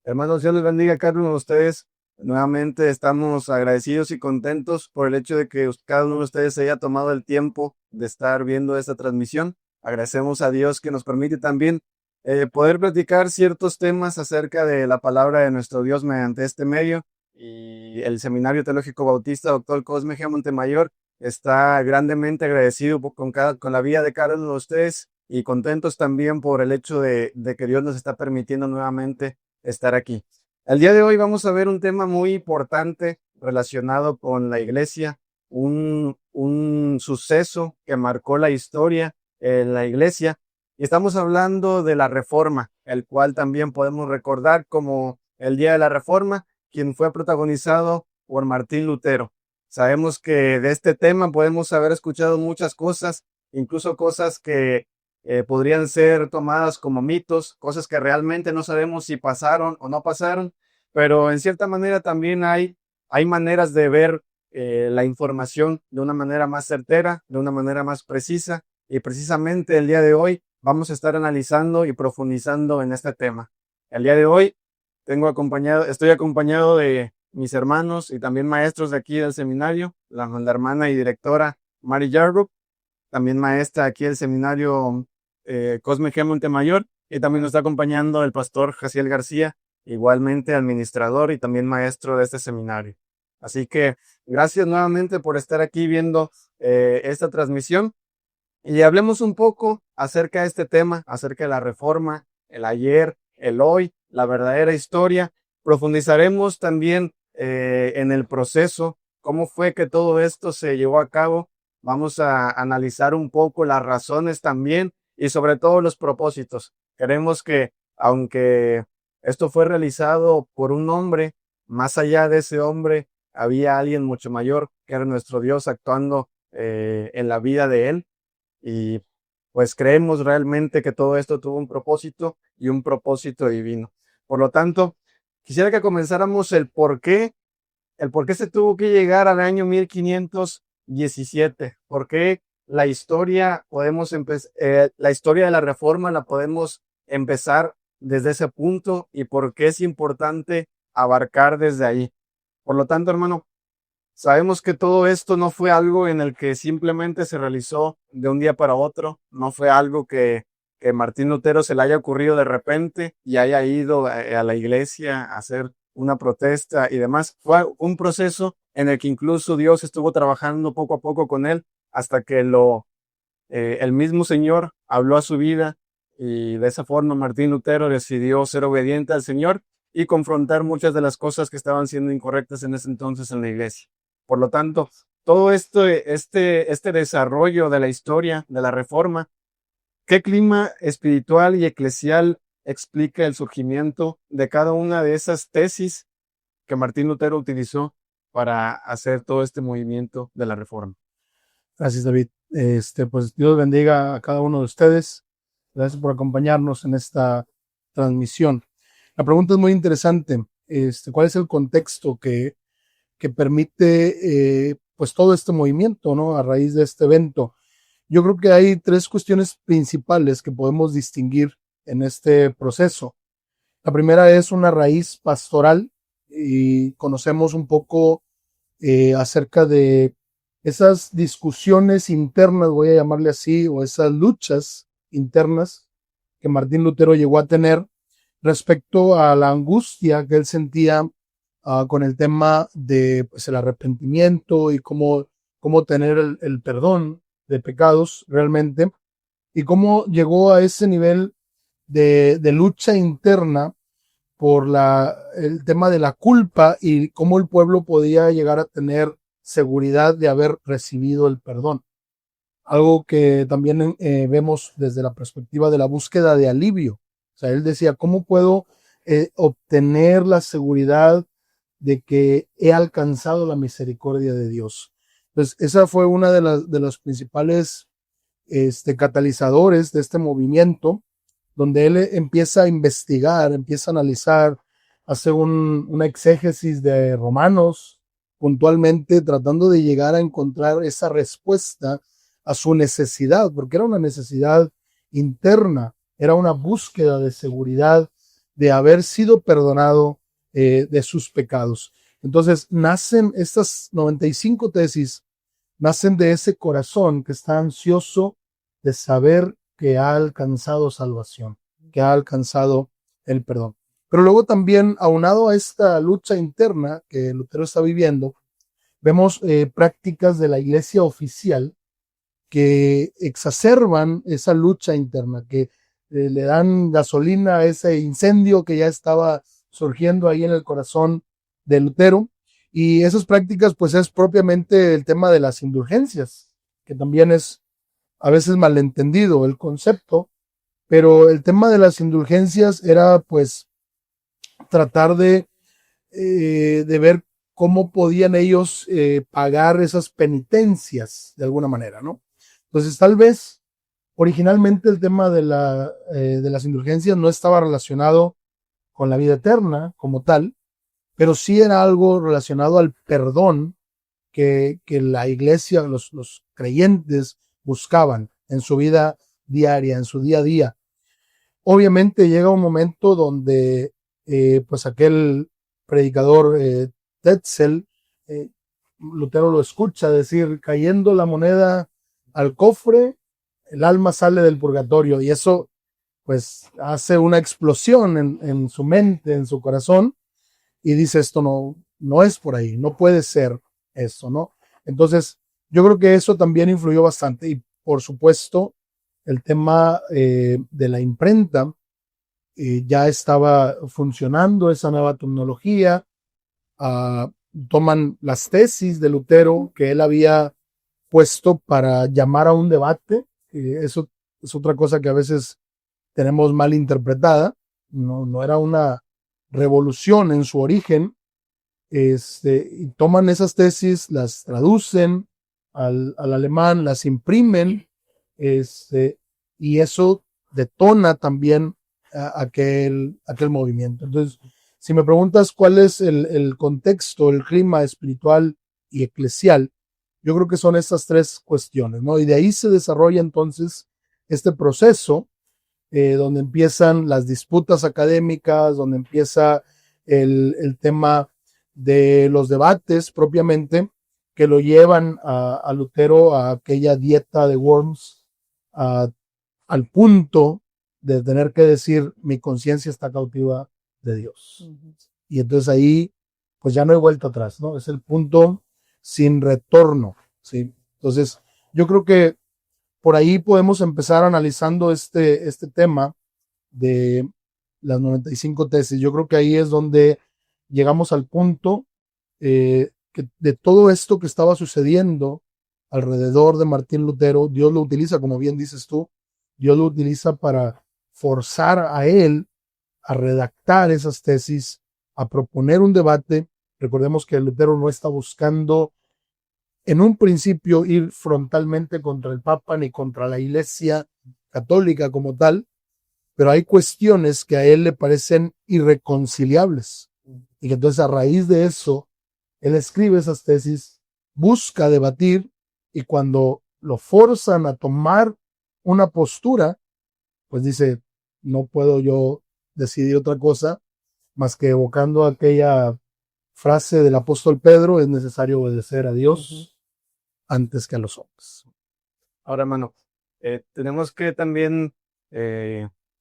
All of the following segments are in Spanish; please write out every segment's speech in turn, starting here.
Hermanos, Dios les bendiga a cada uno de ustedes. Nuevamente estamos agradecidos y contentos por el hecho de que cada uno de ustedes se haya tomado el tiempo de estar viendo esta transmisión. Agradecemos a Dios que nos permite también poder platicar ciertos temas acerca de la palabra de nuestro Dios mediante este medio. Y el Seminario Teológico Bautista Doctor Cosme G. Montemayor está grandemente agradecido con la vida de cada uno de ustedes y contentos también por el hecho de que Dios nos está permitiendo nuevamente estar aquí. El día de hoy vamos a ver un tema muy importante relacionado con la iglesia, un suceso que marcó la historia en la iglesia. Y estamos hablando de la Reforma, el cual también podemos recordar como el Día de la Reforma, quien fue protagonizado por Martín Lutero. Sabemos que de este tema podemos haber escuchado muchas cosas, incluso cosas que podrían ser tomadas como mitos, cosas que realmente no sabemos si pasaron o no pasaron, pero en cierta manera también hay maneras de ver la información de una manera más certera, de una manera más precisa, y precisamente el día de hoy vamos a estar analizando y profundizando en este tema. El día de hoy estoy acompañado de mis hermanos y también maestros de aquí del seminario, la hermana y directora Mari Yarrup, también maestra aquí del seminario Cosme G. Montemayor, y también nos está acompañando el pastor Jaciel García, igualmente administrador y también maestro de este seminario. Así que gracias nuevamente por estar aquí viendo esta transmisión y hablemos un poco acerca de este tema, acerca de la reforma, el ayer, el hoy, la verdadera historia. Profundizaremos también en el proceso, cómo fue que todo esto se llevó a cabo. Vamos a analizar un poco las razones también y sobre todo los propósitos. Queremos que, aunque esto fue realizado por un hombre, más allá de ese hombre había alguien mucho mayor, que era nuestro Dios actuando en la vida de él. Y pues creemos realmente que todo esto tuvo un propósito y un propósito divino. Por lo tanto, quisiera que comenzáramos el por qué se tuvo que llegar al año 1517, por qué la historia la historia de la Reforma la podemos empezar desde ese punto y por qué es importante abarcar desde ahí. Por lo tanto, hermano, sabemos que todo esto no fue algo en el que simplemente se realizó de un día para otro, no fue algo que Martín Lutero se le haya ocurrido de repente y haya ido a la iglesia a hacer una protesta y demás. Fue un proceso en el que incluso Dios estuvo trabajando poco a poco con él hasta que el mismo Señor habló a su vida y de esa forma Martín Lutero decidió ser obediente al Señor y confrontar muchas de las cosas que estaban siendo incorrectas en ese entonces en la iglesia. Por lo tanto, todo este desarrollo de la historia, de la Reforma, ¿qué clima espiritual y eclesial explica el surgimiento de cada una de esas tesis que Martín Lutero utilizó para hacer todo este movimiento de la Reforma? Gracias, David. Pues Dios bendiga a cada uno de ustedes. Gracias por acompañarnos en esta transmisión. La pregunta es muy interesante. ¿Cuál es el contexto que permite pues todo este movimiento, ¿no? A raíz de este evento. Yo creo que hay tres cuestiones principales que podemos distinguir en este proceso. La primera es una raíz pastoral y conocemos un poco acerca de esas discusiones internas, voy a llamarle así, o esas luchas internas que Martín Lutero llegó a tener respecto a la angustia que él sentía con el tema de pues, el arrepentimiento y cómo tener el perdón de pecados realmente, y cómo llegó a ese nivel de lucha interna por el tema de la culpa y cómo el pueblo podía llegar a tener seguridad de haber recibido el perdón. Algo que también vemos desde la perspectiva de la búsqueda de alivio. O sea, él decía, ¿cómo puedo obtener la seguridad de que he alcanzado la misericordia de Dios? Entonces, esa fue una de los principales catalizadores de este movimiento, donde él empieza a investigar, empieza a analizar, hace una exégesis de Romanos, puntualmente tratando de llegar a encontrar esa respuesta a su necesidad, porque era una necesidad interna, era una búsqueda de seguridad de haber sido perdonado de sus pecados. Entonces nacen estas 95 tesis, nacen de ese corazón que está ansioso de saber que ha alcanzado salvación, que ha alcanzado el perdón. Pero luego también, aunado a esta lucha interna que Lutero está viviendo, vemos prácticas de la iglesia oficial que exacerban esa lucha interna, que le dan gasolina a ese incendio que ya estaba surgiendo ahí en el corazón de Lutero. Y esas prácticas, pues es propiamente el tema de las indulgencias, que también es a veces malentendido el concepto, pero el tema de las indulgencias era pues tratar de ver cómo podían ellos pagar esas penitencias de alguna manera, ¿no? Entonces, tal vez originalmente el tema de las indulgencias no estaba relacionado con la vida eterna como tal, pero sí era algo relacionado al perdón que la iglesia, los creyentes buscaban en su vida diaria, en su día a día. Obviamente llega un momento donde pues aquel predicador Tetzel, Lutero lo escucha decir, cayendo la moneda al cofre, el alma sale del purgatorio, y eso pues hace una explosión en su mente, en su corazón, y dice, esto no es por ahí, no puede ser eso, ¿no? Entonces, yo creo que eso también influyó bastante, y por supuesto, el tema de la imprenta, ya estaba funcionando esa nueva tecnología, toman las tesis de Lutero que él había puesto para llamar a un debate, eso es otra cosa que a veces tenemos mal interpretada, no era una revolución en su origen, y toman esas tesis, las traducen al alemán, las imprimen, y eso detona también aquel movimiento. Entonces, si me preguntas cuál es el contexto, el clima espiritual y eclesial, yo creo que son estas tres cuestiones, ¿no? Y de ahí se desarrolla entonces este proceso donde empiezan las disputas académicas, donde empieza el tema de los debates propiamente, que lo llevan a Lutero a aquella dieta de Worms, al punto de tener que decir, mi conciencia está cautiva de Dios. Uh-huh. Y entonces ahí, pues ya no hay vuelta atrás, ¿no? Es el punto sin retorno, ¿sí? Entonces, yo creo que por ahí podemos empezar analizando este tema de las 95 tesis. Yo creo que ahí es donde llegamos al punto que de todo esto que estaba sucediendo alrededor de Martín Lutero, Dios lo utiliza, como bien dices tú, Dios lo utiliza para forzar a él a redactar esas tesis, a proponer un debate. Recordemos que Lutero no está buscando en un principio ir frontalmente contra el Papa ni contra la Iglesia católica como tal, pero hay cuestiones que a él le parecen irreconciliables, y que entonces a raíz de eso él escribe esas tesis, busca debatir, y cuando lo forzan a tomar una postura, pues dice, no puedo yo decidir otra cosa más que evocando aquella frase del apóstol Pedro, es necesario obedecer a Dios antes que a los hombres. Ahora, hermano, tenemos que también,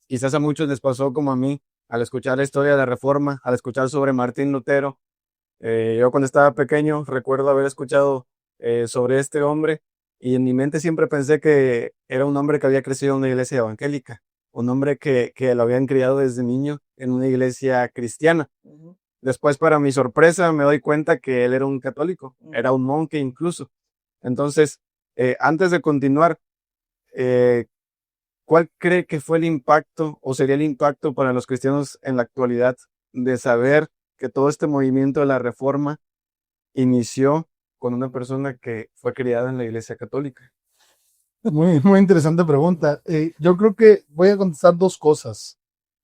quizás a muchos les pasó como a mí, al escuchar la historia de la Reforma, al escuchar sobre Martín Lutero. Yo cuando estaba pequeño recuerdo haber escuchado sobre este hombre, y en mi mente siempre pensé que era un hombre que había crecido en una iglesia evangélica, un hombre que lo habían criado desde niño en una iglesia cristiana. Uh-huh. Después, para mi sorpresa, me doy cuenta que él era un católico, era un monje incluso. Entonces, antes de continuar, ¿cuál cree que fue el impacto o sería el impacto para los cristianos en la actualidad de saber que todo este movimiento de la Reforma inició con una persona que fue criada en la Iglesia Católica? Muy, muy interesante pregunta. Yo creo que voy a contestar dos cosas.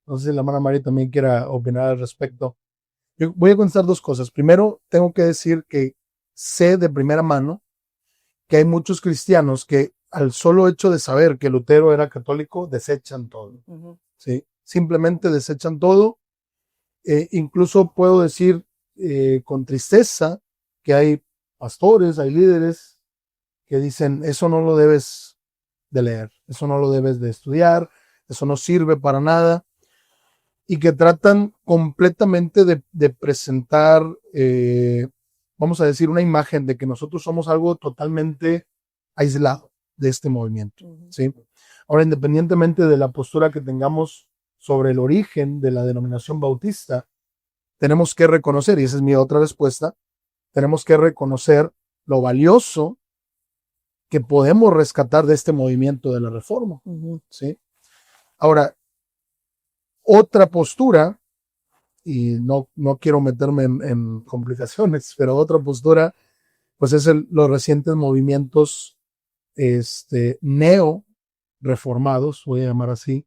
No sé si la hermana Mari también quiera opinar al respecto. Yo voy a contestar dos cosas. Primero, tengo que decir que sé de primera mano que hay muchos cristianos que al solo hecho de saber que Lutero era católico, desechan todo. Uh-huh. ¿Sí? Simplemente desechan todo Incluso puedo decir con tristeza que hay pastores, hay líderes que dicen, eso no lo debes de leer, eso no lo debes de estudiar, eso no sirve para nada, y que tratan completamente de presentar, vamos a decir, una imagen de que nosotros somos algo totalmente aislado de este movimiento, ¿sí? Ahora, independientemente de la postura que tengamos sobre el origen de la denominación bautista, tenemos que reconocer, y esa es mi otra respuesta, tenemos que reconocer lo valioso que podemos rescatar de este movimiento de la reforma, ¿sí? Ahora, otra postura, y no quiero meterme en complicaciones, pero otra postura, pues es los recientes movimientos neo reformados, voy a llamar así,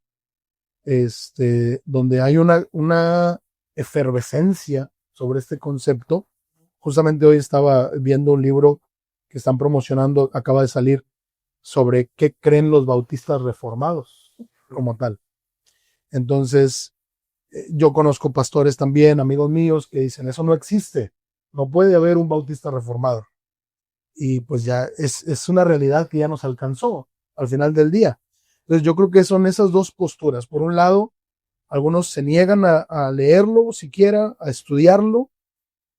donde hay una efervescencia sobre este concepto. Justamente hoy estaba viendo un libro que están promocionando, acaba de salir, sobre qué creen los bautistas reformados como tal. Entonces, yo conozco pastores también, amigos míos, que dicen, eso no existe, no puede haber un bautista reformado. Y pues ya es una realidad que ya nos alcanzó al final del día. Entonces yo creo que son esas dos posturas. Por un lado, algunos se niegan a leerlo siquiera, a estudiarlo,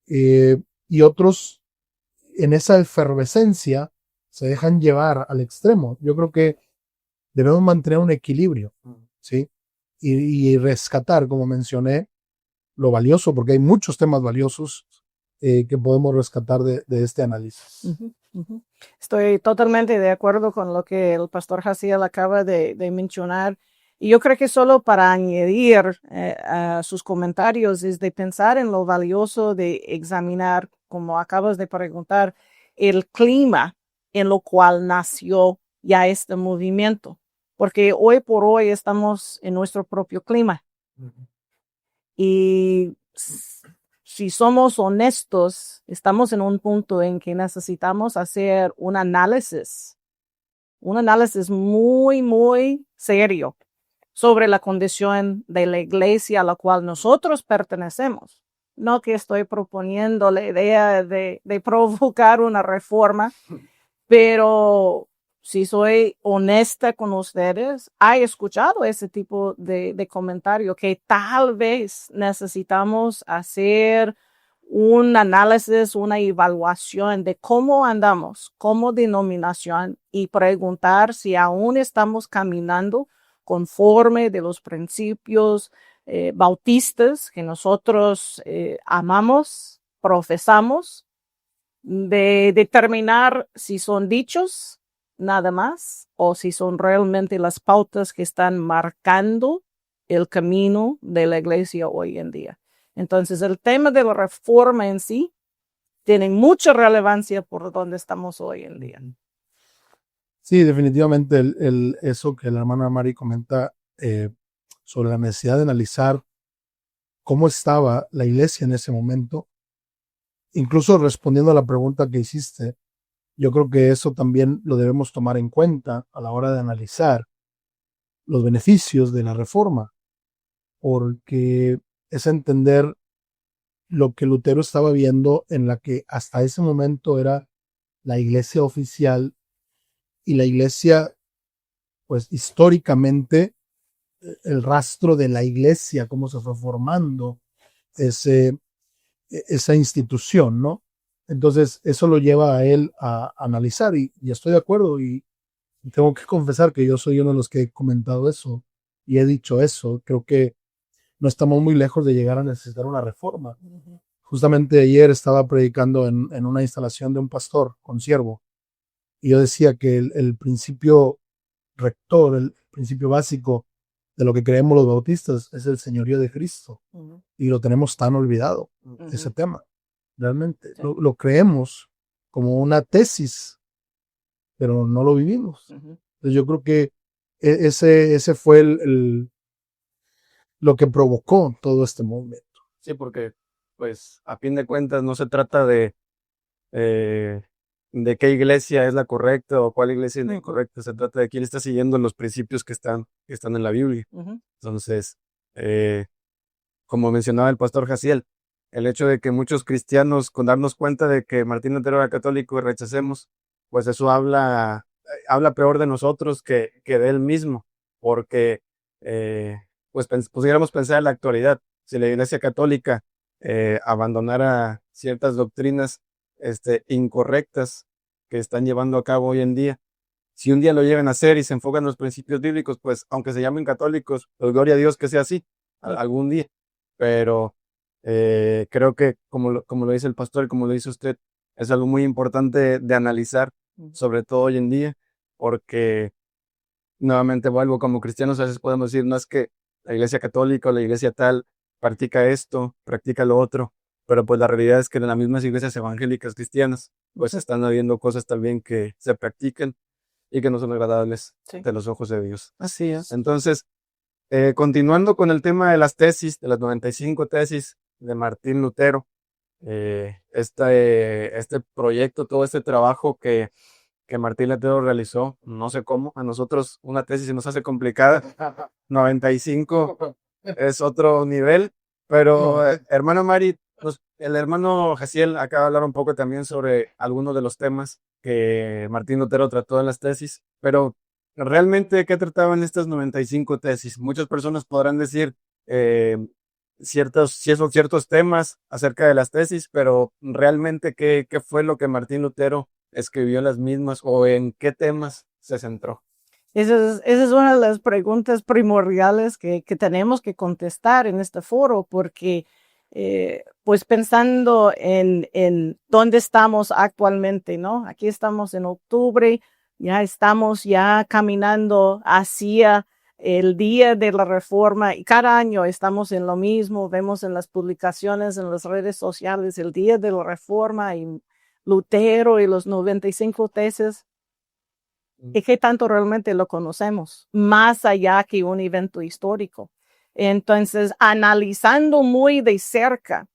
y otros en esa efervescencia se dejan llevar al extremo. Yo creo que debemos mantener un equilibrio, ¿sí? Y rescatar, como mencioné, lo valioso, porque hay muchos temas valiosos que podemos rescatar de este análisis. Estoy totalmente de acuerdo con lo que el pastor Jaciel acaba de mencionar. Y yo creo que solo para añadir a sus comentarios es de pensar en lo valioso de examinar, como acabas de preguntar, el clima en lo cual nació ya este movimiento. Porque hoy por hoy estamos en nuestro propio clima. Y si somos honestos, estamos en un punto en que necesitamos hacer un análisis muy, muy serio sobre la condición de la iglesia a la cual nosotros pertenecemos. No que estoy proponiendo la idea de provocar una reforma, pero si soy honesta con ustedes, he escuchado ese tipo de comentario que tal vez necesitamos hacer un análisis, una evaluación de cómo andamos como denominación y preguntar si aún estamos caminando conforme de los principios bautistas que nosotros amamos, profesamos, de determinar si son dichos nada más o si son realmente las pautas que están marcando el camino de la iglesia hoy en día. Entonces, el tema de la reforma en sí tiene mucha relevancia por donde estamos hoy en día. Sí, definitivamente eso que la hermana Mari comenta sobre la necesidad de analizar cómo estaba la iglesia en ese momento, incluso respondiendo a la pregunta que hiciste, yo creo que eso también lo debemos tomar en cuenta a la hora de analizar los beneficios de la reforma, porque es entender lo que Lutero estaba viendo en la que hasta ese momento era la iglesia oficial y la iglesia, pues históricamente, el rastro de la iglesia, cómo se fue formando esa institución, ¿no? Entonces, eso lo lleva a él a analizar y estoy de acuerdo y tengo que confesar que yo soy uno de los que he comentado eso y he dicho eso. Creo que no estamos muy lejos de llegar a necesitar una reforma. Justamente ayer estaba predicando en una instalación de un pastor con siervo y yo decía que el principio rector, el principio básico de lo que creemos los bautistas es el señorío de Cristo y lo tenemos tan olvidado, ese tema. Realmente lo creemos como una tesis, pero no lo vivimos. Entonces yo creo que ese fue lo que provocó todo este movimiento. Sí, porque pues a fin de cuentas no se trata de qué iglesia es la correcta o cuál iglesia es la incorrecta, se trata de quién está siguiendo los principios que están en la Biblia. Entonces, como mencionaba el pastor Jaciel, el hecho de que muchos cristianos, con darnos cuenta de que Martín Lutero era católico y rechacemos, pues eso habla peor de nosotros que de él mismo, porque pues pudiéramos pensar en la actualidad, si la Iglesia Católica abandonara ciertas doctrinas incorrectas que están llevando a cabo hoy en día, si un día lo llegan a hacer y se enfocan en los principios bíblicos, pues aunque se llamen católicos, pues gloria a Dios que sea así, algún día. Pero creo que como lo dice el pastor y como lo dice usted, es algo muy importante de analizar, sobre todo hoy en día, porque nuevamente vuelvo, como cristianos a veces podemos decir, no es que la iglesia católica o la iglesia tal practica esto, practica lo otro, pero pues la realidad es que en las mismas iglesias evangélicas cristianas, pues están habiendo cosas también que se practican y que no son agradables de los ojos de Dios. Así es. Entonces, continuando con el tema de las tesis, de las 95 tesis de Martín Lutero, este proyecto, todo este trabajo que Martín Lutero realizó, no sé cómo, a nosotros una tesis se nos hace complicada, 95 es otro nivel, pero hermano Mari, el hermano Jaciel acaba de hablar un poco también sobre algunos de los temas que Martín Lutero trató en las tesis, pero realmente, ¿qué trataban estas 95 tesis? Muchas personas podrán decir ciertos temas acerca de las tesis, pero realmente, ¿qué fue lo que Martín Lutero escribió en las mismas o en qué temas se centró? Esa es una de las preguntas primordiales que tenemos que contestar en este foro, porque pues pensando en dónde estamos actualmente, ¿no? Aquí estamos en octubre, ya estamos caminando hacia el día de la reforma y cada año estamos en lo mismo, vemos en las publicaciones, en las redes sociales, el día de la reforma y Lutero y los 95 tesis. ¿Y qué tanto realmente lo conocemos? Más allá que un evento histórico. Entonces, analizando muy de cerca,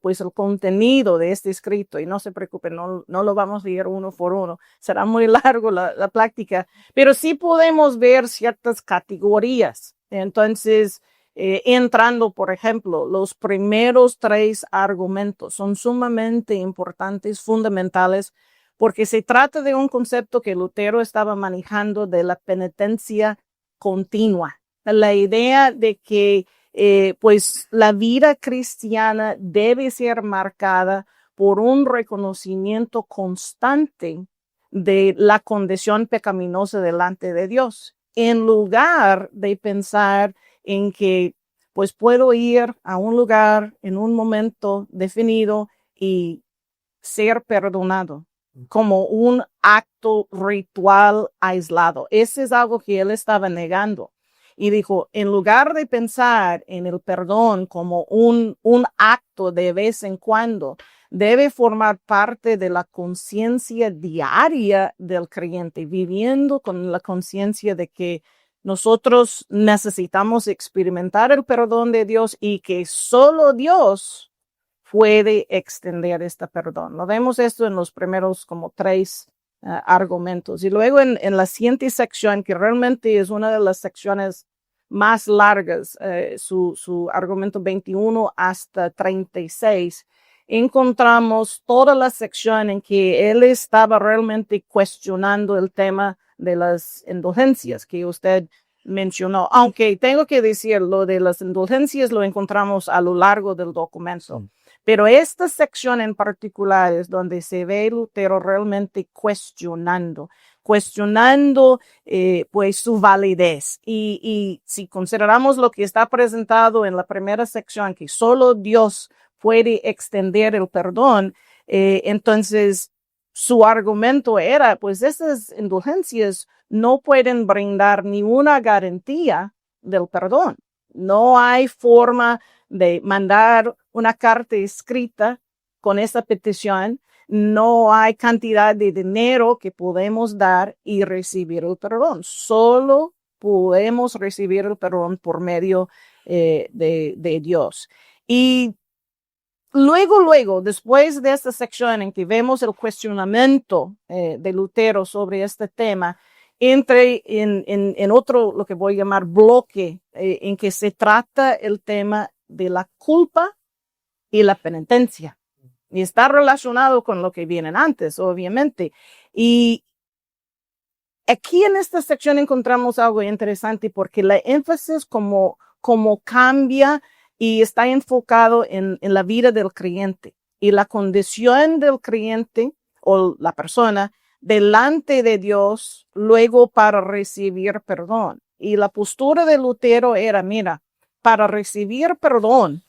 pues el contenido de este escrito, y no se preocupen, no lo vamos a leer uno por uno, será muy largo la práctica, pero sí podemos ver ciertas categorías. Entonces, entrando, por ejemplo, los primeros 3 argumentos son sumamente importantes, fundamentales, porque se trata de un concepto que Lutero estaba manejando de la penitencia continua. La idea de que pues la vida cristiana debe ser marcada por un reconocimiento constante de la condición pecaminosa delante de Dios, en lugar de pensar en que pues puedo ir a un lugar en un momento definido y ser perdonado como un acto ritual aislado. Ese es algo que él estaba negando. Y dijo, en lugar de pensar en el perdón como un acto de vez en cuando, debe formar parte de la conciencia diaria del creyente, viviendo con la conciencia de que nosotros necesitamos experimentar el perdón de Dios y que solo Dios puede extender este perdón. Lo vemos esto en los primeros como 3 argumentos. Y luego en la siguiente sección, que realmente es una de las secciones más largas, su argumento 21 hasta 36, encontramos toda la sección en que él estaba realmente cuestionando el tema de las indulgencias que usted mencionó, aunque tengo que decir, lo de las indulgencias lo encontramos a lo largo del documento. Pero esta sección en particular es donde se ve Lutero realmente cuestionando pues su validez. Y si consideramos lo que está presentado en la primera sección, que solo Dios puede extender el perdón, entonces su argumento era, pues esas indulgencias no pueden brindar ninguna garantía del perdón. No hay forma de mandar una carta escrita con esa petición. No hay cantidad de dinero que podemos dar y recibir el perdón. Solo podemos recibir el perdón por medio de Dios. Y luego, después de esta sección en que vemos el cuestionamiento de Lutero sobre este tema, entre en otro, lo que voy a llamar bloque, en que se trata el tema de la culpa y la penitencia. Y está relacionado con lo que vienen antes, obviamente. Y aquí en esta sección encontramos algo interesante porque la énfasis como cambia y está enfocado en la vida del creyente y la condición del creyente o la persona delante de Dios luego para recibir perdón. Y la postura de Lutero era, mira, para recibir perdón,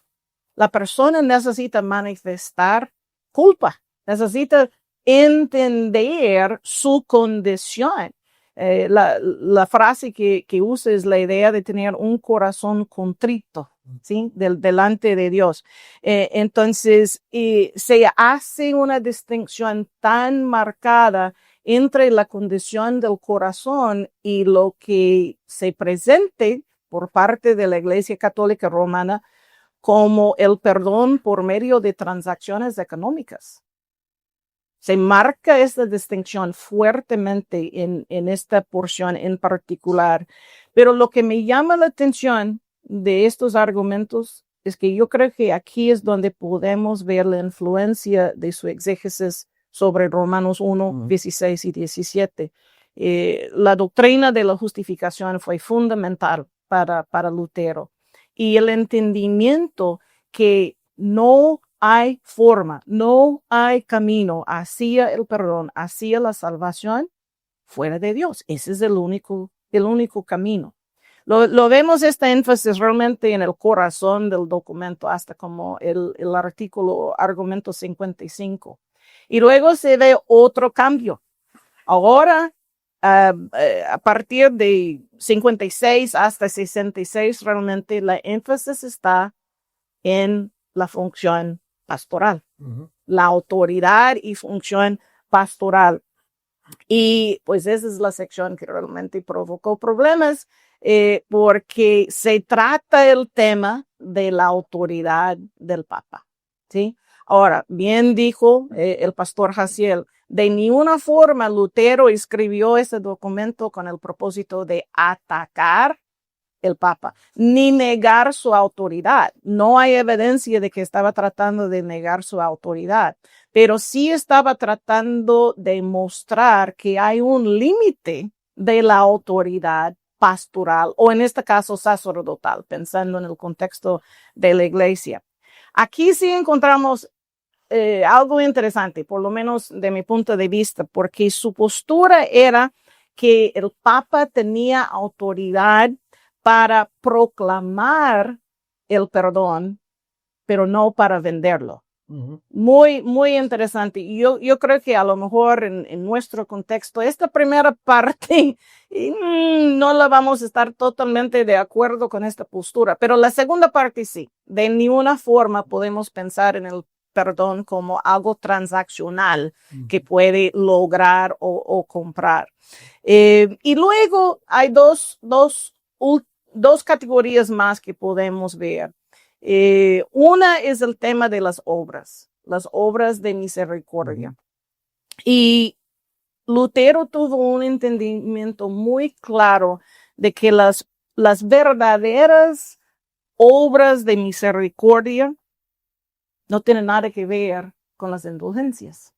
la persona necesita manifestar culpa, necesita entender su condición. La frase que usa es la idea de tener un corazón contrito, ¿sí? Delante de Dios. Entonces, se hace una distinción tan marcada entre la condición del corazón y lo que se presente por parte de la Iglesia Católica Romana como el perdón por medio de transacciones económicas. Se marca esta distinción fuertemente en esta porción en particular. Pero lo que me llama la atención de estos argumentos es que yo creo que aquí es donde podemos ver la influencia de su exégesis sobre Romanos 1, 16 y 17. La doctrina de la justificación fue fundamental para Lutero. Y el entendimiento que no hay forma, no hay camino hacia el perdón, hacia la salvación fuera de Dios. Ese es el único camino. Lo vemos este énfasis realmente en el corazón del documento, hasta como el artículo, argumento 55. Y luego se ve otro cambio. Ahora, a partir de 56 hasta 66, realmente la énfasis está en la función pastoral, la autoridad y función pastoral. Y pues esa es la sección que realmente provocó problemas porque se trata el tema de la autoridad del Papa, ¿sí? Ahora, bien dijo el pastor Jaciel, de ninguna forma Lutero escribió ese documento con el propósito de atacar el Papa, ni negar su autoridad. No hay evidencia de que estaba tratando de negar su autoridad, pero sí estaba tratando de mostrar que hay un límite de la autoridad pastoral, o en este caso sacerdotal, pensando en el contexto de la iglesia. Aquí sí encontramos algo interesante, por lo menos de mi punto de vista, porque su postura era que el Papa tenía autoridad para proclamar el perdón, pero no para venderlo. Muy, muy interesante. Yo creo que a lo mejor en nuestro contexto, esta primera parte, no la vamos a estar totalmente de acuerdo con esta postura, pero la segunda parte sí. De ninguna forma podemos pensar en el perdón como algo transaccional que puede lograr o comprar. Y luego hay dos categorías más que podemos ver. Una es el tema de las obras de misericordia. Y Lutero tuvo un entendimiento muy claro de que las verdaderas obras de misericordia no tienen nada que ver con las indulgencias.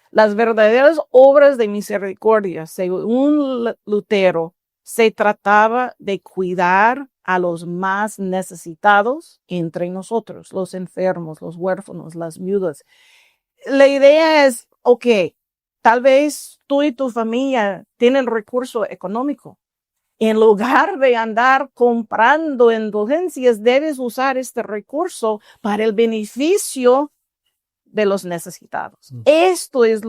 Las verdaderas obras de misericordia, según Lutero, se trataba de cuidar a los más necesitados entre nosotros, los enfermos, los huérfanos, las viudas. La idea es, ok, tal vez tú y tu familia tienen recurso económico. En lugar de andar comprando indulgencias, debes usar este recurso para el beneficio de los necesitados. Esto es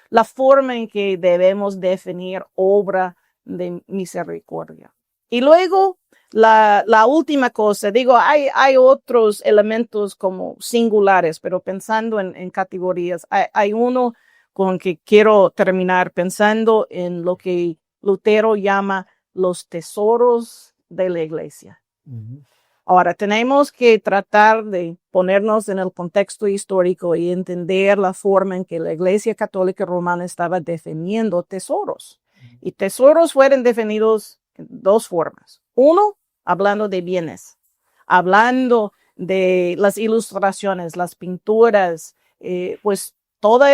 la forma en que debemos definir obra de misericordia. Y luego, la última cosa, digo, hay otros elementos como singulares, pero pensando en categorías, hay uno con que quiero terminar pensando en lo que Lutero llama los tesoros de la iglesia. Ahora, tenemos que tratar de ponernos en el contexto histórico y entender la forma en que la Iglesia Católica Romana estaba definiendo tesoros. Y tesoros fueron definidos en dos formas. Uno, hablando de bienes. hablando de las ilustraciones, las pinturas, pues todos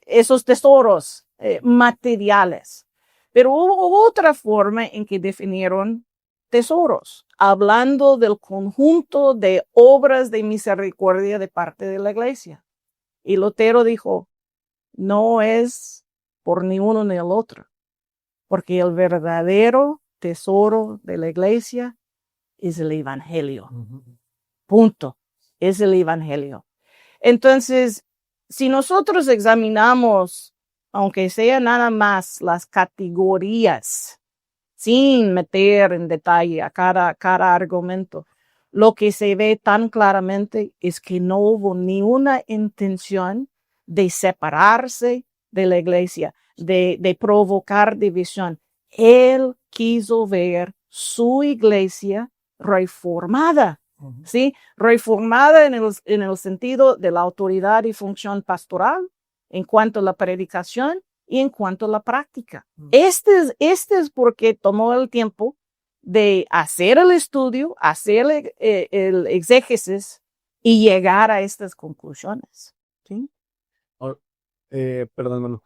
esos tesoros materiales. Pero hubo otra forma en que definieron tesoros, hablando del conjunto de obras de misericordia de parte de la iglesia. Y Lutero dijo, no es por ni uno ni el otro, porque el verdadero tesoro de la iglesia es el evangelio. Punto. Es el evangelio. Entonces, si nosotros examinamos, aunque sea nada más las categorías, sin meter en detalle a cada argumento, lo que se ve tan claramente es que no hubo ni una intención de separarse de la iglesia, de provocar división. Él quiso ver su iglesia reformada, ¿sí? Reformada en el sentido de la autoridad y función pastoral, en cuanto a la predicación y en cuanto a la práctica. Este es porque tomó el tiempo de hacer el estudio, hacer el exégesis y llegar a estas conclusiones. ¿Sí? Perdón, hermano.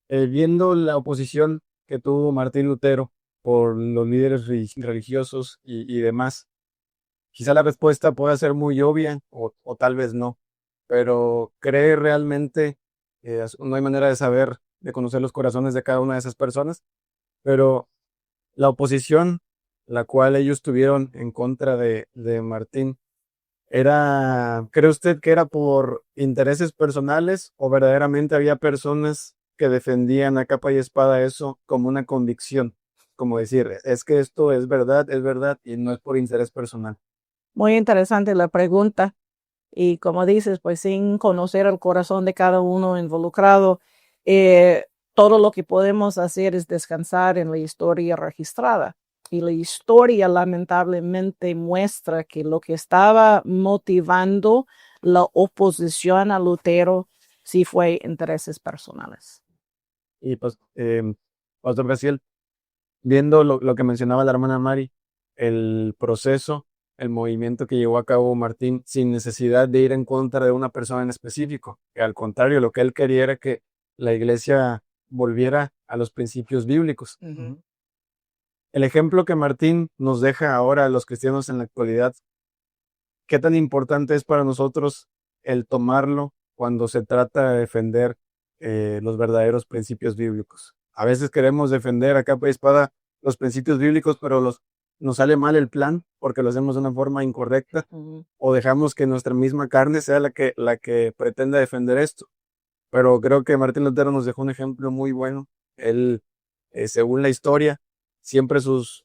Viendo la oposición que tuvo Martín Lutero por los líderes religiosos y demás, quizá la respuesta pueda ser muy obvia o tal vez no, pero ¿cree realmente, no hay manera de saber, de conocer los corazones de cada una de esas personas, pero la oposición, la cual ellos tuvieron en contra de Martín, ¿cree usted que era por intereses personales o verdaderamente había personas que defendían a capa y espada eso como una convicción? Como decir, es que esto es verdad y no es por interés personal. Muy interesante la pregunta. Y como dices, pues sin conocer el corazón de cada uno involucrado, todo lo que podemos hacer es descansar en la historia registrada. Y la historia lamentablemente muestra que lo que estaba motivando la oposición a Lutero sí fue intereses personales. Y pues, Pastor Graciel, viendo lo que mencionaba la hermana Mari, el proceso, el movimiento que llevó a cabo Martín sin necesidad de ir en contra de una persona en específico, que al contrario, lo que él quería era que la iglesia volviera a los principios bíblicos. El ejemplo que Martín nos deja ahora a los cristianos en la actualidad, ¿qué tan importante es para nosotros el tomarlo cuando se trata de defender los verdaderos principios bíblicos? A veces queremos defender a capa y espada los principios bíblicos, pero nos sale mal el plan porque lo hacemos de una forma incorrecta o dejamos que nuestra misma carne sea la que pretenda defender esto. Pero creo que Martín Lutero nos dejó un ejemplo muy bueno. Él, según la historia, siempre sus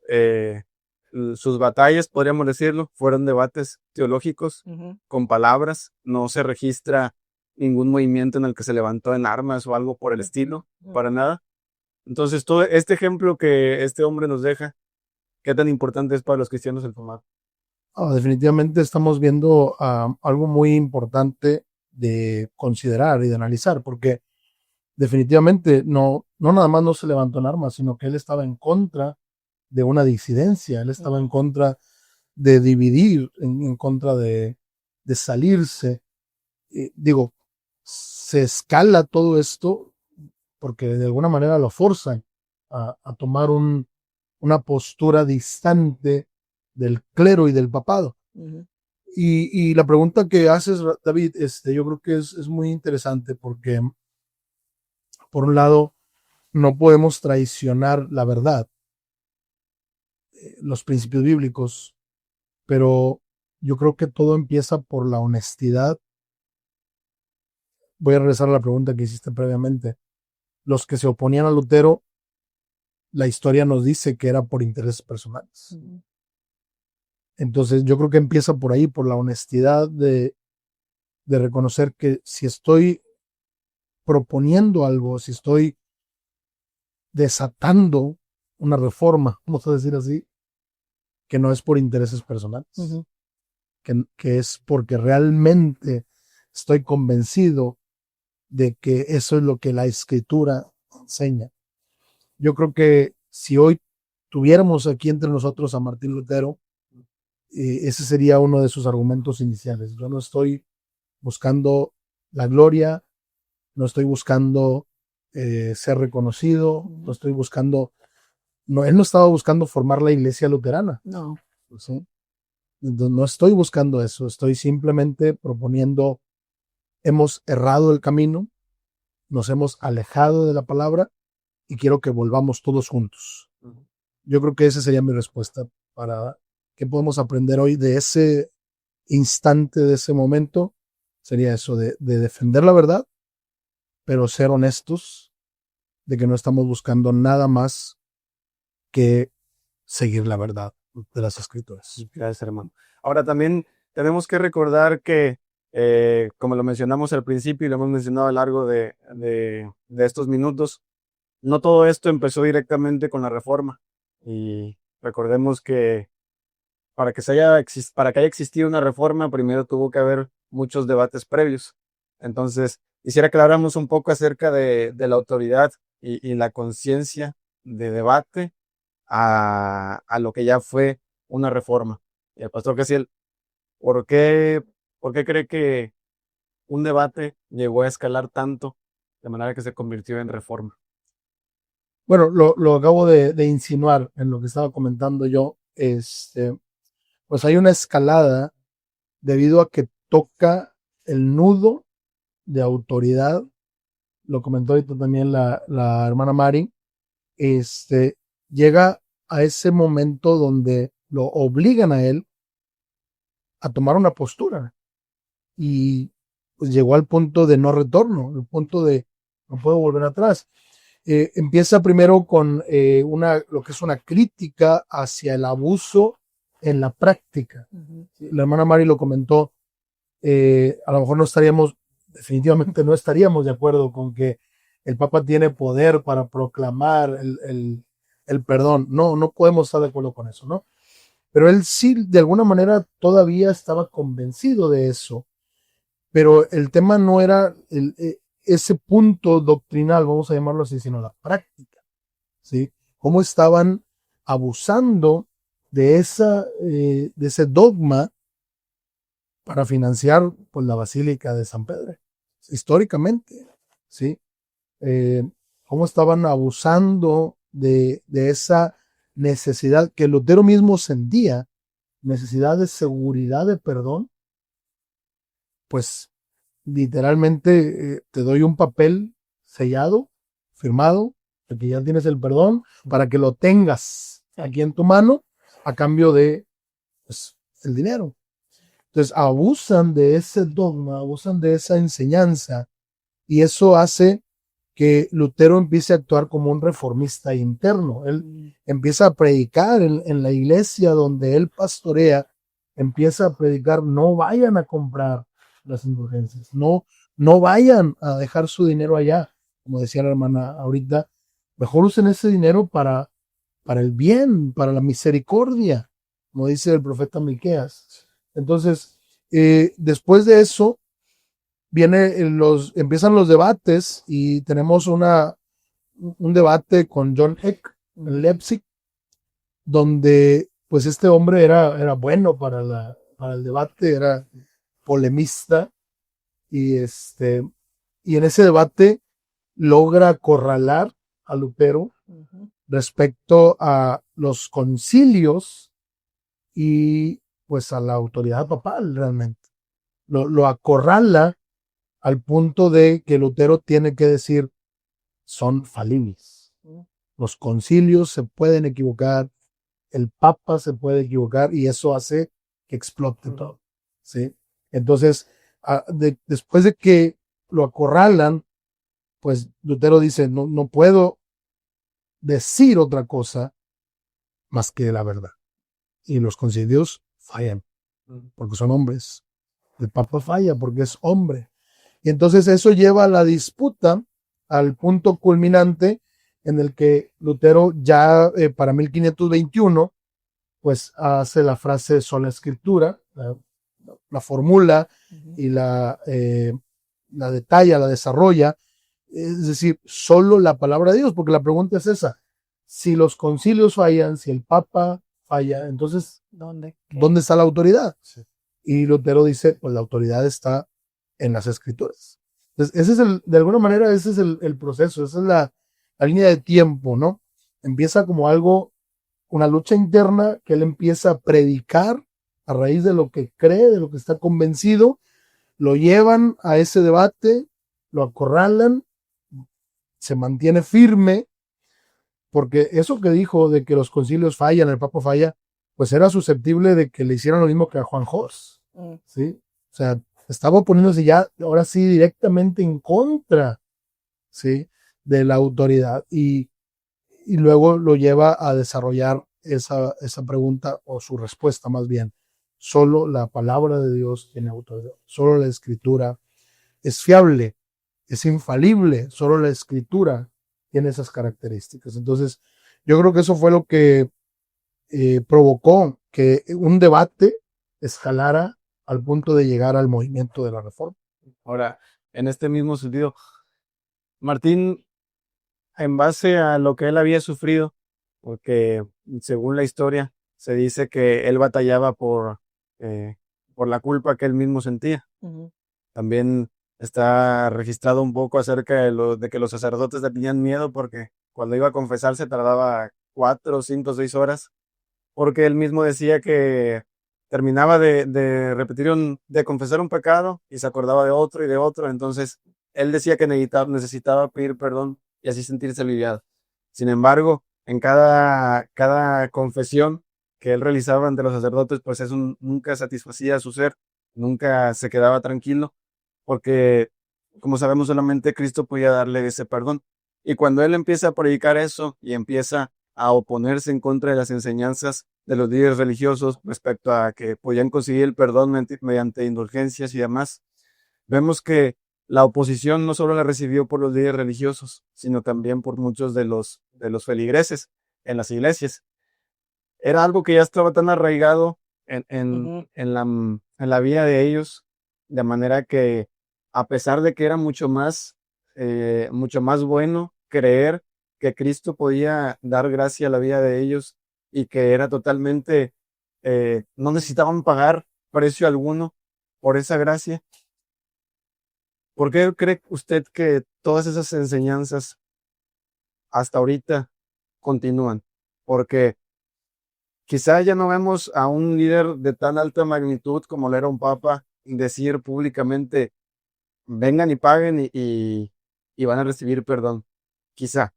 batallas, podríamos decirlo, fueron debates teológicos con palabras. No se registra ningún movimiento en el que se levantó en armas o algo por el estilo, para nada. Entonces, todo este ejemplo que este hombre nos deja, ¿qué tan importante es para los cristianos el tomar? Definitivamente estamos viendo algo muy importante de considerar y de analizar, porque definitivamente no nada más no se levantó en armas, sino que él estaba en contra de una disidencia, él estaba en contra de dividir, en contra de salirse. Digo, se escala todo esto porque de alguna manera lo forzan a tomar una postura distante del clero y del papado. Y la pregunta que haces, David, yo creo que es muy interesante porque, por un lado, no podemos traicionar la verdad, los principios bíblicos, pero yo creo que todo empieza por la honestidad. Voy a regresar a la pregunta que hiciste previamente. Los que se oponían a Lutero, la historia nos dice que era por intereses personales. Entonces yo creo que empieza por ahí, por la honestidad de reconocer que si estoy proponiendo algo, si estoy desatando una reforma, vamos a decir así, que no es por intereses personales, que es porque realmente estoy convencido de que eso es lo que la Escritura enseña. Yo creo que si hoy tuviéramos aquí entre nosotros a Martín Lutero ese sería uno de sus argumentos iniciales. Yo no estoy buscando la gloria, no estoy buscando ser reconocido, no estoy buscando, no, él no estaba buscando formar la iglesia luterana. No. ¿Sí? No estoy buscando eso, estoy simplemente proponiendo, hemos errado el camino, nos hemos alejado de la palabra y quiero que volvamos todos juntos. Yo creo que esa sería mi respuesta para qué podemos aprender hoy de ese instante, de ese momento. Sería eso, de defender la verdad, pero ser honestos de que no estamos buscando nada más que seguir la verdad de las Escrituras. Gracias, hermano. Ahora también tenemos que recordar que, como lo mencionamos al principio y lo hemos mencionado a lo largo de estos minutos, no todo esto empezó directamente con la Reforma. Y recordemos que para que haya existido una reforma, primero tuvo que haber muchos debates previos. Entonces, quisiera que habláramos un poco acerca de la autoridad y la conciencia de debate a lo que ya fue una reforma. Y el pastor Casiel, ¿por qué cree que un debate llegó a escalar tanto de manera que se convirtió en reforma? Bueno, lo acabo de insinuar en lo que estaba comentando yo. Pues hay una escalada debido a que toca el nudo de autoridad. Lo comentó ahorita también la hermana Mari. Llega a ese momento donde lo obligan a él a tomar una postura. Y pues llegó al punto de no retorno, el punto de no puedo volver atrás. Empieza primero con lo que es una crítica hacia el abuso en la práctica. La hermana Mari lo comentó, a lo mejor definitivamente no estaríamos de acuerdo con que el Papa tiene poder para proclamar el perdón. No podemos estar de acuerdo con eso, ¿no? Pero él sí, de alguna manera, todavía estaba convencido de eso. Pero el tema no era ese punto doctrinal, vamos a llamarlo así, sino la práctica, ¿sí? Cómo estaban abusando de ese dogma para financiar pues, la Basílica de San Pedro, históricamente, ¿sí? Cómo estaban abusando de esa necesidad que Lutero mismo sentía, necesidad de seguridad de perdón, pues literalmente te doy un papel sellado, firmado, de que ya tienes el perdón, para que lo tengas aquí en tu mano a cambio de pues, el dinero. Entonces abusan de ese dogma, abusan de esa enseñanza y eso hace que Lutero empiece a actuar como un reformista interno. Él empieza a predicar en la iglesia donde él pastorea, empieza a predicar, no vayan a comprar las indulgencias, no vayan a dejar su dinero allá, como decía la hermana ahorita, mejor usen ese dinero para el bien, para la misericordia, como dice el profeta Miqueas. Entonces, después de eso, empiezan los debates y tenemos un debate con John Eck en Leipzig, donde pues este hombre era bueno para el debate, era polemista y en ese debate logra acorralar a Lutero respecto a los concilios y pues a la autoridad papal realmente. Lo acorrala al punto de que Lutero tiene que decir, son falibles. Los concilios se pueden equivocar, el Papa se puede equivocar y eso hace que explote todo. ¿Sí? Entonces, después de que lo acorralan, pues Lutero dice, no puedo decir otra cosa más que la verdad. Y los concilios fallan, porque son hombres. El Papa falla porque es hombre. Y entonces eso lleva a la disputa al punto culminante en el que Lutero ya para 1521 pues hace la frase sola escritura, la formula y la detalla, la desarrolla, es decir, solo la palabra de Dios, porque la pregunta es esa, si los concilios fallan, si el Papa falla, entonces, ¿Dónde? ¿dónde está la autoridad? Sí. Y Lutero dice, pues la autoridad está en las escrituras. Entonces, ese es de alguna manera, ese es el proceso, esa es la línea de tiempo, ¿no? Empieza como algo, una lucha interna que él empieza a predicar a raíz de lo que cree, de lo que está convencido, lo llevan a ese debate, lo acorralan, se mantiene firme, porque eso que dijo de que los concilios fallan, el Papa falla, pues era susceptible de que le hicieran lo mismo que a Juan Jos, ¿sí? O sea, estaba oponiéndose ya, ahora sí, directamente en contra, ¿sí? De la autoridad y luego lo lleva a desarrollar esa pregunta o su respuesta más bien. Solo la palabra de Dios tiene autoridad, solo la escritura es fiable, es infalible, solo la escritura tiene esas características. Entonces, yo creo que eso fue lo que provocó que un debate escalara al punto de llegar al movimiento de la Reforma. Ahora, en este mismo sentido, Martín, en base a lo que él había sufrido, porque según la historia, se dice que él batallaba por la culpa que él mismo sentía. Ujú. También está registrado un poco acerca de que los sacerdotes le tenían miedo porque cuando iba a confesarse tardaba 4, 5, 6 horas, porque él mismo decía que terminaba de repetir de confesar un pecado y se acordaba de otro y de otro. Entonces, él decía que necesitaba pedir perdón y así sentirse aliviado. Sin embargo, en cada confesión que él realizaba ante los sacerdotes, pues eso nunca satisfacía a su ser, nunca se quedaba tranquilo, porque, como sabemos, solamente Cristo podía darle ese perdón. Y cuando él empieza a predicar eso y empieza a oponerse en contra de las enseñanzas de los líderes religiosos respecto a que podían conseguir el perdón mediante indulgencias y demás, vemos que la oposición no solo la recibió por los líderes religiosos, sino también por muchos de los feligreses en las iglesias. Era algo que ya estaba tan arraigado Ujú. en la vida de ellos, de manera que, a pesar de que era mucho más bueno creer que Cristo podía dar gracia a la vida de ellos y que era totalmente, no necesitaban pagar precio alguno por esa gracia. ¿Por qué cree usted que todas esas enseñanzas hasta ahorita continúan? Porque quizá ya no vemos a un líder de tan alta magnitud como lo era un papa decir públicamente, vengan y paguen y van a recibir perdón. Quizá,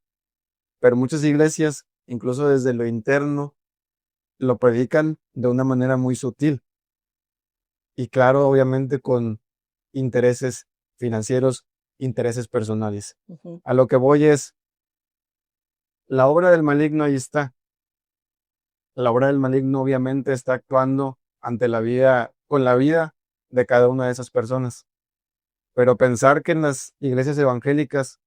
pero muchas iglesias, incluso desde lo interno, lo predican de una manera muy sutil y claro, obviamente con intereses financieros, intereses personales. Ujú. A lo que voy es, la obra del maligno ahí está. La obra del maligno obviamente está actuando ante con la vida de cada una de esas personas. Pero pensar que en las iglesias evangélicas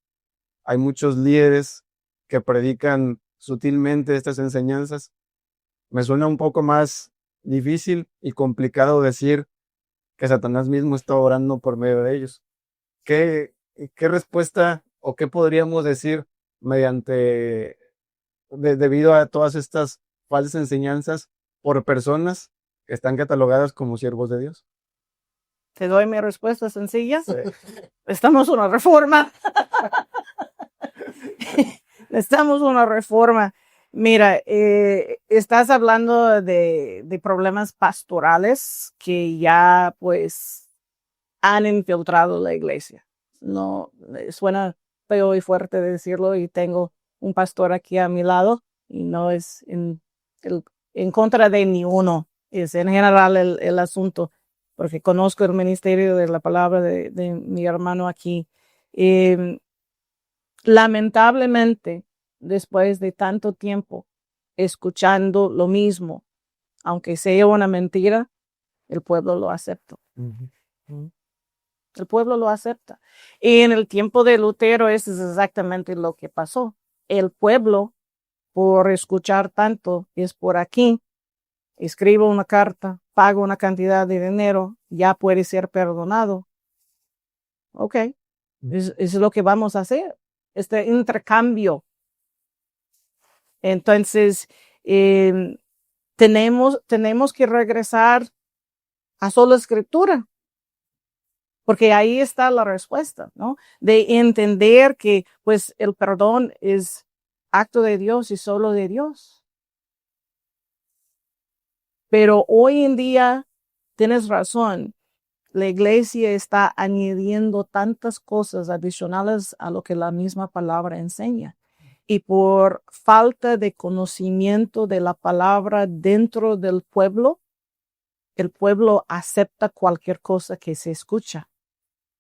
hay muchos líderes que predican sutilmente estas enseñanzas, me suena un poco más difícil y complicado decir que Satanás mismo está orando por medio de ellos. ¿Qué, qué respuesta o qué podríamos decir debido a todas estas falsas enseñanzas por personas que están catalogadas como siervos de Dios? Te doy mi respuesta sencilla. Estamos en una reforma. Estamos en una reforma. Mira, estás hablando de problemas pastorales que ya pues han infiltrado la iglesia. No, suena feo y fuerte decirlo y tengo un pastor aquí a mi lado y no es en contra de ni uno, es en general el asunto, porque conozco el ministerio de la palabra de mi hermano aquí. Eh, Lamentablemente, después de tanto tiempo escuchando lo mismo, aunque sea una mentira, el pueblo lo acepta. Ujú. El pueblo lo acepta. Y en el tiempo de Lutero eso es exactamente lo que pasó. El pueblo, por escuchar tanto, es por aquí, escribo una carta, pago una cantidad de dinero, ya puede ser perdonado. Ok, es lo que vamos a hacer. Este intercambio. Entonces, tenemos que regresar a sola escritura, porque ahí está la respuesta, ¿no? De entender que pues el perdón es acto de Dios y solo de Dios. Pero hoy en día tienes razón. La iglesia está añadiendo tantas cosas adicionales a lo que la misma palabra enseña. Y por falta de conocimiento de la palabra dentro del pueblo, el pueblo acepta cualquier cosa que se escucha.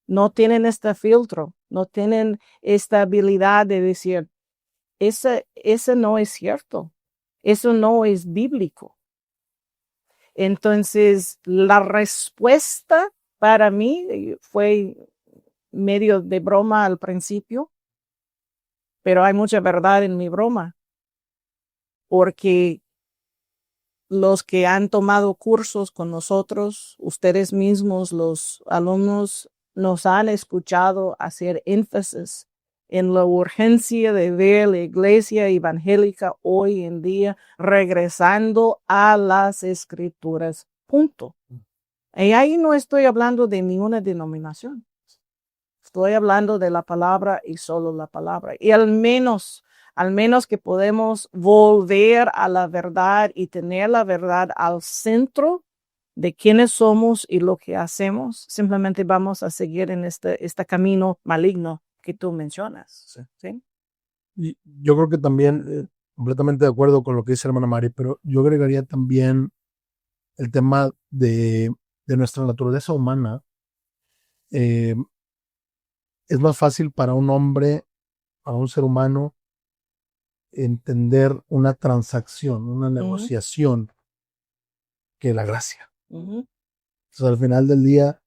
No tienen este filtro, no tienen esta habilidad de decir, ese no es cierto, eso no es bíblico. Entonces, la respuesta para mí fue medio de broma al principio, pero hay mucha verdad en mi broma, porque los que han tomado cursos con nosotros, ustedes mismos, los alumnos, nos han escuchado hacer énfasis en la urgencia de ver la iglesia evangélica hoy en día regresando a las escrituras. Punto. Y ahí no estoy hablando de ninguna denominación. Estoy hablando de la palabra y solo la palabra. Y al menos que podemos volver a la verdad y tener la verdad al centro de quiénes somos y lo que hacemos, simplemente vamos a seguir en este camino maligno que tú mencionas. ¿Sí? Y yo creo que también, completamente de acuerdo con lo que dice hermana Mari, pero yo agregaría también el tema de nuestra naturaleza humana. Es más fácil para un hombre, para un ser humano, entender una transacción, una negociación, que la gracia. Entonces, al final del día,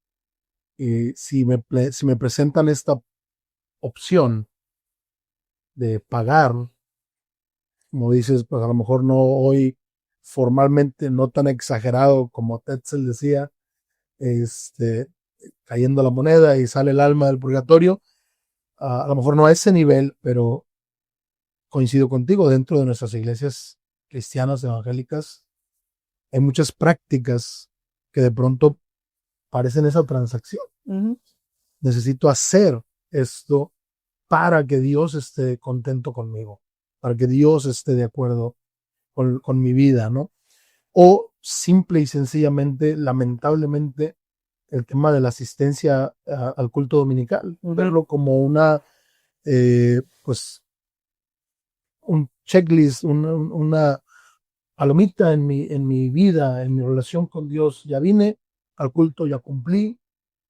si me presentan esta opción de pagar, como dices, pues a lo mejor no hoy formalmente, no tan exagerado como Tetzel decía, cayendo la moneda y sale el alma del purgatorio, a lo mejor no a ese nivel, pero coincido contigo, dentro de nuestras iglesias cristianas evangélicas hay muchas prácticas que de pronto parecen esa transacción. Necesito hacer esto para que Dios esté contento conmigo, para que Dios esté de acuerdo con mi vida, ¿no? O simple y sencillamente, lamentablemente, el tema de la asistencia al culto dominical, verlo como una, pues, un checklist, una palomita en mi vida, en mi relación con Dios. Ya vine al culto, ya cumplí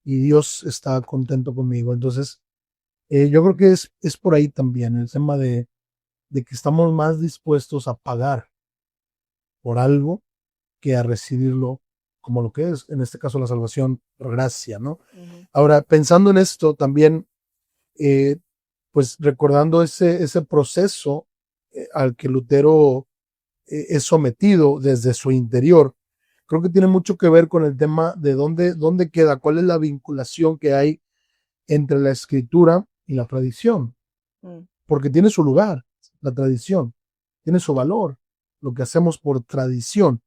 y Dios está contento conmigo. Entonces, yo creo que es por ahí también el tema de que estamos más dispuestos a pagar por algo que a recibirlo como lo que es, en este caso la salvación por gracia, ¿no? Ahora, pensando en esto también, pues recordando ese proceso al que Lutero es sometido desde su interior, creo que tiene mucho que ver con el tema de dónde queda, cuál es la vinculación que hay entre la escritura y la tradición, porque tiene su lugar, la tradición, tiene su valor, lo que hacemos por tradición.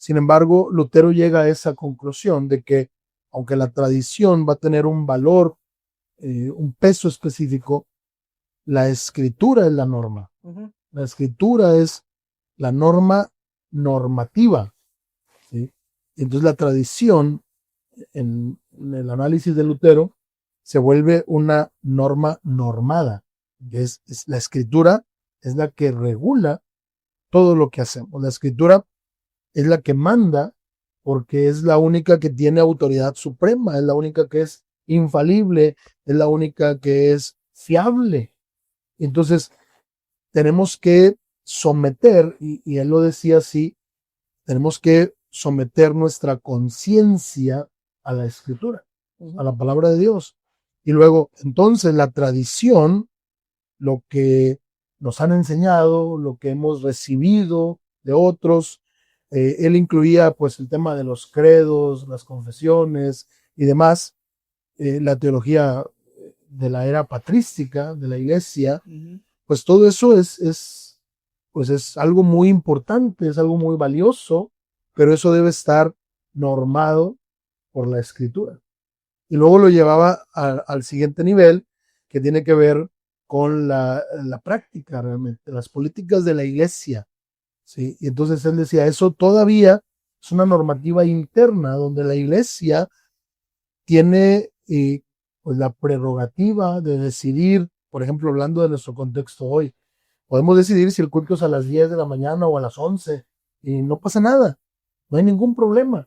Sin embargo, Lutero llega a esa conclusión de que, aunque la tradición va a tener un valor, un peso específico, la escritura es la norma. La escritura es la norma normativa, ¿sí? Entonces la tradición, en el análisis de Lutero, se vuelve una norma normada. Es la escritura es la que regula todo lo que hacemos. La escritura es la que manda, porque es la única que tiene autoridad suprema, es la única que es infalible, es la única que es fiable. Entonces, tenemos que someter, y él lo decía así, tenemos que someter nuestra conciencia a la escritura, a la palabra de Dios. Y luego, entonces, la tradición, lo que nos han enseñado, lo que hemos recibido de otros, él incluía pues el tema de los credos, las confesiones y demás, la teología de la era patrística de la iglesia, pues todo eso es pues es algo muy importante, es algo muy valioso, pero eso debe estar normado por la Escritura. Y luego lo llevaba al siguiente nivel, que tiene que ver con la práctica realmente, las políticas de la iglesia, ¿sí? Y entonces él decía, eso todavía es una normativa interna donde la iglesia tiene pues la prerrogativa de decidir, por ejemplo, hablando de nuestro contexto hoy, podemos decidir si el culto es a las 10 de la mañana o a las 11 y no pasa nada, no hay ningún problema,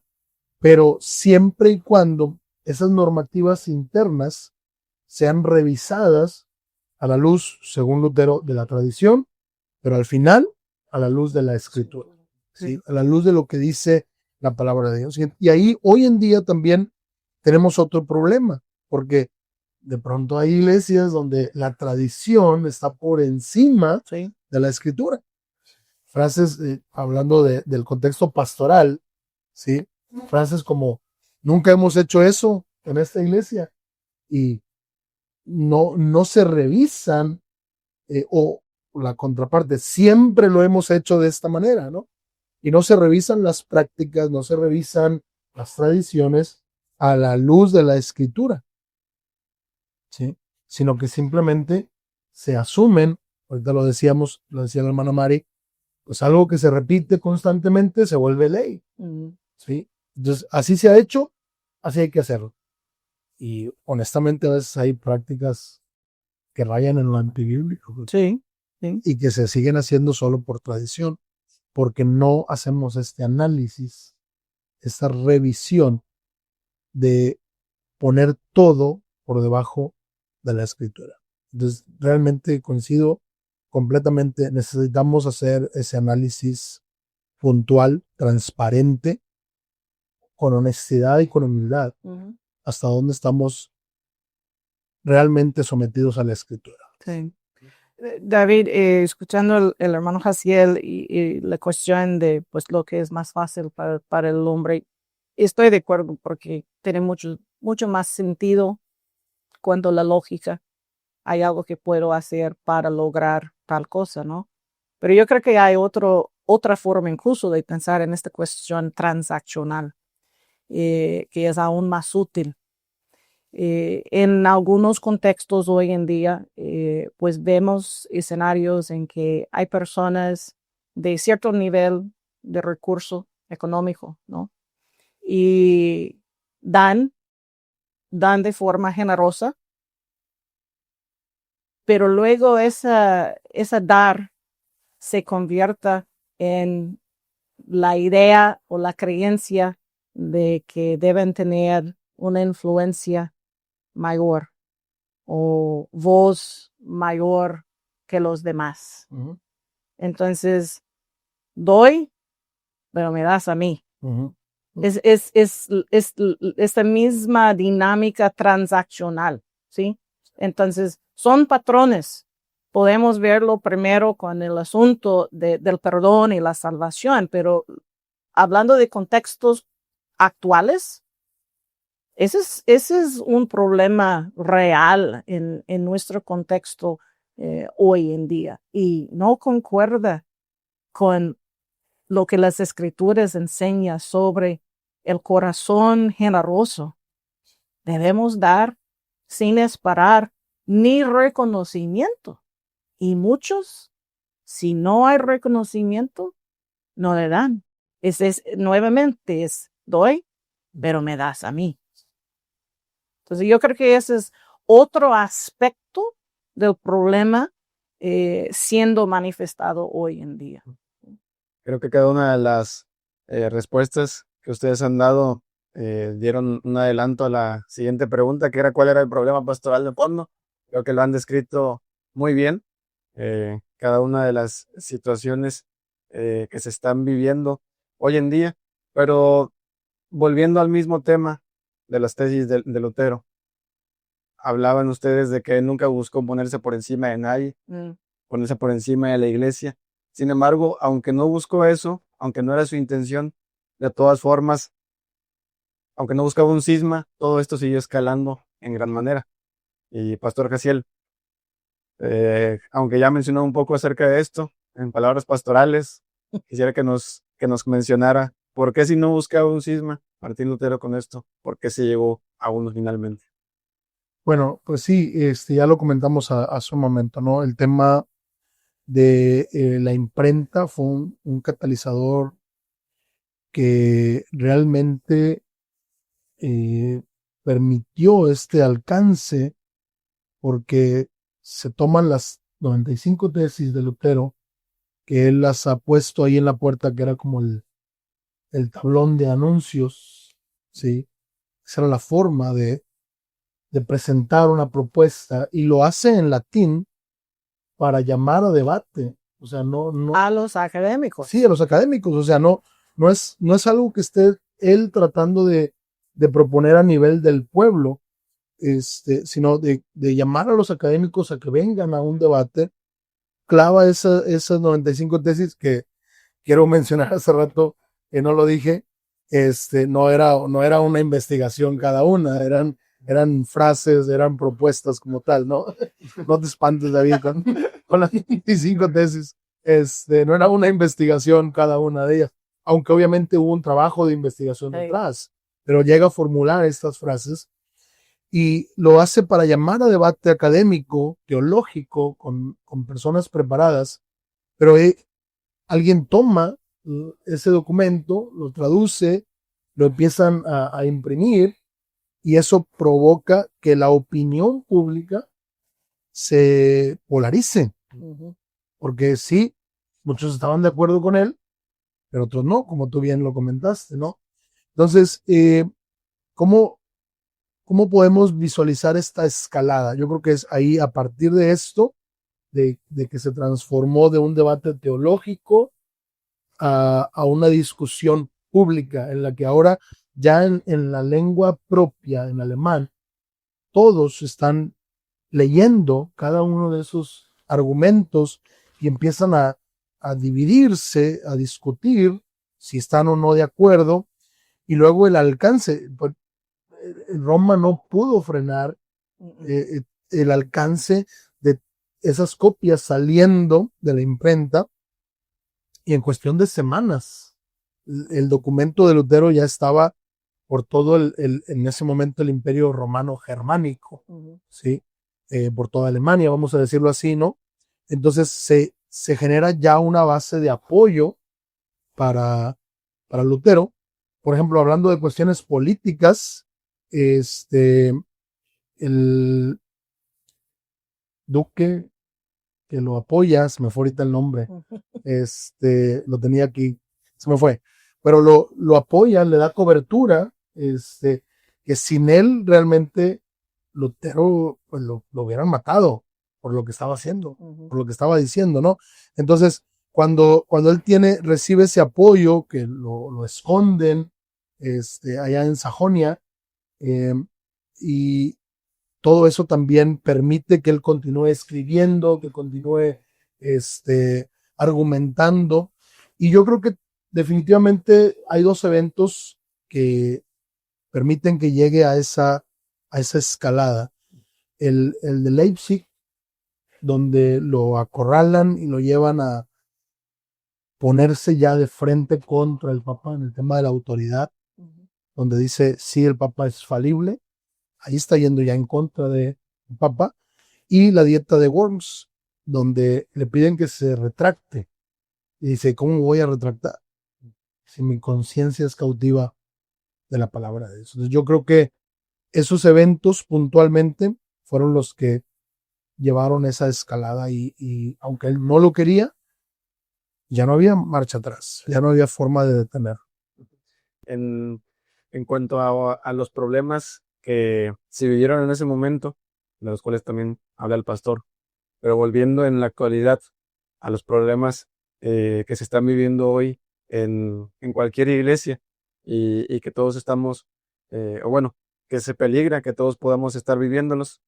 pero siempre y cuando esas normativas internas sean revisadas a la luz, según Lutero, de la tradición, pero al final a la luz de la Escritura, ¿sí? A la luz de lo que dice la palabra de Dios. Y ahí hoy en día también tenemos otro problema, porque de pronto hay iglesias donde la tradición está por encima Sí. de la Escritura. Frases, hablando del contexto pastoral, ¿sí? Frases como, nunca hemos hecho eso en esta iglesia, y no se revisan, o la contraparte, siempre lo hemos hecho de esta manera, ¿no? Y no se revisan las prácticas, no se revisan las tradiciones a la luz de la Escritura, ¿sí? Sino que simplemente se asumen, ahorita lo decíamos, lo decía la hermana Mari, pues algo que se repite constantemente se vuelve ley, ¿sí? Entonces, así se ha hecho, así hay que hacerlo. Y honestamente a veces hay prácticas que rayan en lo antibíblico, Sí, sí. y que se siguen haciendo solo por tradición, porque no hacemos este análisis, esta revisión de poner todo por debajo de la Escritura. Entonces, realmente coincido completamente, necesitamos hacer ese análisis puntual, transparente, con honestidad y con humildad, hasta dónde estamos realmente sometidos a la Escritura. Sí. David, escuchando el hermano Jaciel y la cuestión de pues lo que es más fácil para el hombre, estoy de acuerdo porque tiene mucho más sentido cuando la lógica hay algo que puedo hacer para lograr tal cosa, ¿no? Pero yo creo que hay otra forma incluso de pensar en esta cuestión transaccional, que es aún más útil. En algunos contextos hoy en día, pues vemos escenarios en que hay personas de cierto nivel de recurso económico, ¿no? Y dan de forma generosa, pero luego esa dar se convierta en la idea o la creencia de que deben tener una influencia mayor o voz mayor que los demás. Entonces, doy, pero me das a mí. Es esta misma dinámica transaccional, ¿sí? Entonces, son patrones. Podemos verlo primero con el asunto del perdón y la salvación, pero hablando de contextos actuales, ese es un problema real en nuestro contexto hoy en día y no concuerda con lo que las escrituras enseñan sobre el corazón generoso. Debemos dar sin esperar ni reconocimiento. Y muchos, si no hay reconocimiento, no le dan. Nuevamente es, doy, pero me das a mí. Entonces yo creo que ese es otro aspecto del problema siendo manifestado hoy en día. Creo que cada una de las respuestas que ustedes han dado dieron un adelanto a la siguiente pregunta, que era cuál era el problema pastoral de fondo. Creo que lo han descrito muy bien. Cada una de las situaciones que se están viviendo hoy en día. Pero volviendo al mismo tema de las tesis de Lutero, hablaban ustedes de que él nunca buscó ponerse por encima de nadie, ponerse por encima de la iglesia. Sin embargo, aunque no buscó eso, aunque no era su intención, de todas formas, aunque no buscaba un cisma, todo esto siguió escalando en gran manera. Y Pastor Jaciel, aunque ya mencionó un poco acerca de esto, en palabras pastorales, quisiera que nos mencionara por qué si no buscaba un cisma, Martín Lutero con esto, por qué se llegó a uno finalmente. Bueno, pues sí, ya lo comentamos hace un momento, ¿no? El tema de la imprenta fue un catalizador que realmente permitió este alcance porque se toman las 95 tesis de Lutero, que él las ha puesto ahí en la puerta, que era como el tablón de anuncios, ¿sí? Esa era la forma de presentar una propuesta, y lo hace en latín para llamar a debate. O sea, no, A los académicos. sí, a los académicos, o sea, no es algo que esté él tratando de proponer a nivel del pueblo, sino de llamar a los académicos a que vengan a un debate. Clava esas 95 tesis que quiero mencionar hace rato, que no lo dije, no era una investigación cada una, eran frases, eran propuestas como tal, ¿no? No te espantes, David, con las 25 tesis. No era una investigación cada una de ellas, aunque obviamente hubo un trabajo de investigación Sí. detrás, pero llega a formular estas frases y lo hace para llamar a debate académico, teológico, con personas preparadas, pero alguien toma ese documento, lo traduce, lo empiezan a imprimir, y eso provoca que la opinión pública se polarice, Ujú. porque sí, muchos estaban de acuerdo con él, pero otros no, como tú bien lo comentaste, ¿no? Entonces, ¿cómo, ¿cómo podemos visualizar esta escalada? Yo creo que es ahí, a partir de esto, de que se transformó de un debate teológico a una discusión pública, en la que ahora ya en la lengua propia, en alemán, todos están leyendo cada uno de esos argumentos y empiezan a dividirse, a discutir si están o no de acuerdo, y luego el alcance. Pues, Roma no pudo frenar el alcance de esas copias saliendo de la imprenta, y en cuestión de semanas el documento de Lutero ya estaba por todo en ese momento el Imperio Romano Germánico, Ujú. ¿sí? Por toda Alemania, vamos a decirlo así, ¿no? Entonces se genera ya una base de apoyo para, para Lutero. Por ejemplo, hablando de cuestiones políticas, el duque que lo apoya, se me fue ahorita el nombre, lo tenía aquí, se me fue, pero lo apoya, le da cobertura, que sin él realmente Lutero pues lo hubieran matado por lo que estaba haciendo, por lo que estaba diciendo, ¿no? Entonces, cuando él recibe ese apoyo, que lo esconden, allá en Sajonia, eh, y todo eso también permite que él continúe escribiendo, que continúe argumentando. Y yo creo que definitivamente hay dos eventos que permiten que llegue a esa escalada. El de Leipzig, donde lo acorralan y lo llevan a ponerse ya de frente contra el Papa en el tema de la autoridad, donde dice, sí, el Papa es falible. Ahí está yendo ya en contra del Papa. Y la dieta de Worms, donde le piden que se retracte. Y dice, ¿cómo voy a retractar si mi conciencia es cautiva de la palabra de Dios? Entonces, yo creo que esos eventos puntualmente fueron los que llevaron esa escalada, y aunque él no lo quería, ya no había marcha atrás, ya no había forma de detener. En cuanto a los problemas que se vivieron en ese momento, de los cuales también habla el pastor, pero volviendo en la actualidad a los problemas que se están viviendo hoy en cualquier iglesia, y que todos estamos, o bueno, que se peligra que todos podamos estar viviéndolos.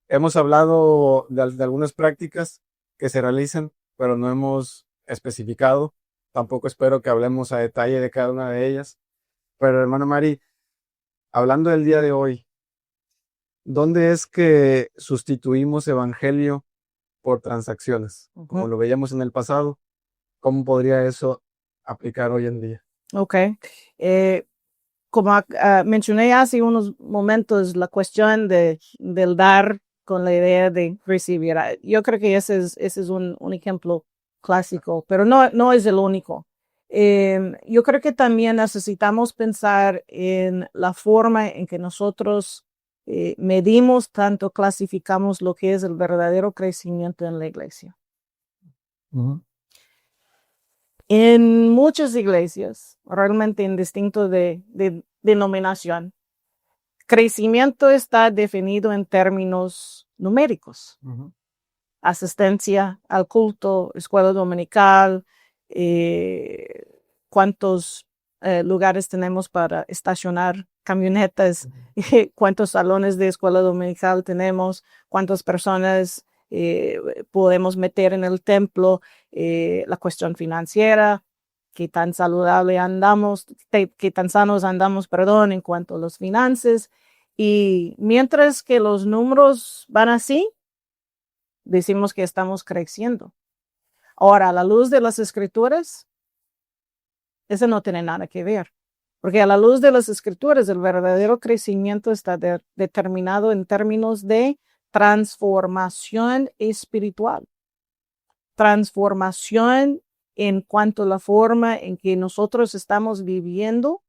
Hemos hablado de algunas prácticas que se realizan, pero no hemos especificado. Tampoco espero que hablemos a detalle de cada una de ellas. Pero hermano Mari, hablando del día de hoy, ¿dónde es que sustituimos evangelio por transacciones, como Ujú. lo veíamos en el pasado. ¿Cómo podría eso aplicar hoy en día? Ok. Como mencioné hace unos momentos, la cuestión del dar con la idea de recibir. Yo creo que ese es un ejemplo clásico, pero no es el único. Yo creo que también necesitamos pensar en la forma en que nosotros medimos, tanto clasificamos lo que es el verdadero crecimiento en la iglesia. Ujú. En muchas iglesias, realmente indistinto de denominación, crecimiento está definido en términos numéricos. Ujú. Asistencia al culto, escuela dominical, eh, cuántos lugares tenemos para estacionar camionetas, cuántos salones de escuela dominical tenemos, cuántas personas podemos meter en el templo, la cuestión financiera, qué tan saludable andamos, qué tan sanos andamos, perdón, en cuanto a los finanzas. Y mientras que los números van así, decimos que estamos creciendo. Ahora, a la luz de las escrituras, eso no tiene nada que ver. Porque a la luz de las escrituras, el verdadero crecimiento está determinado en términos de transformación espiritual. Transformación en cuanto a la forma en que nosotros estamos viviendo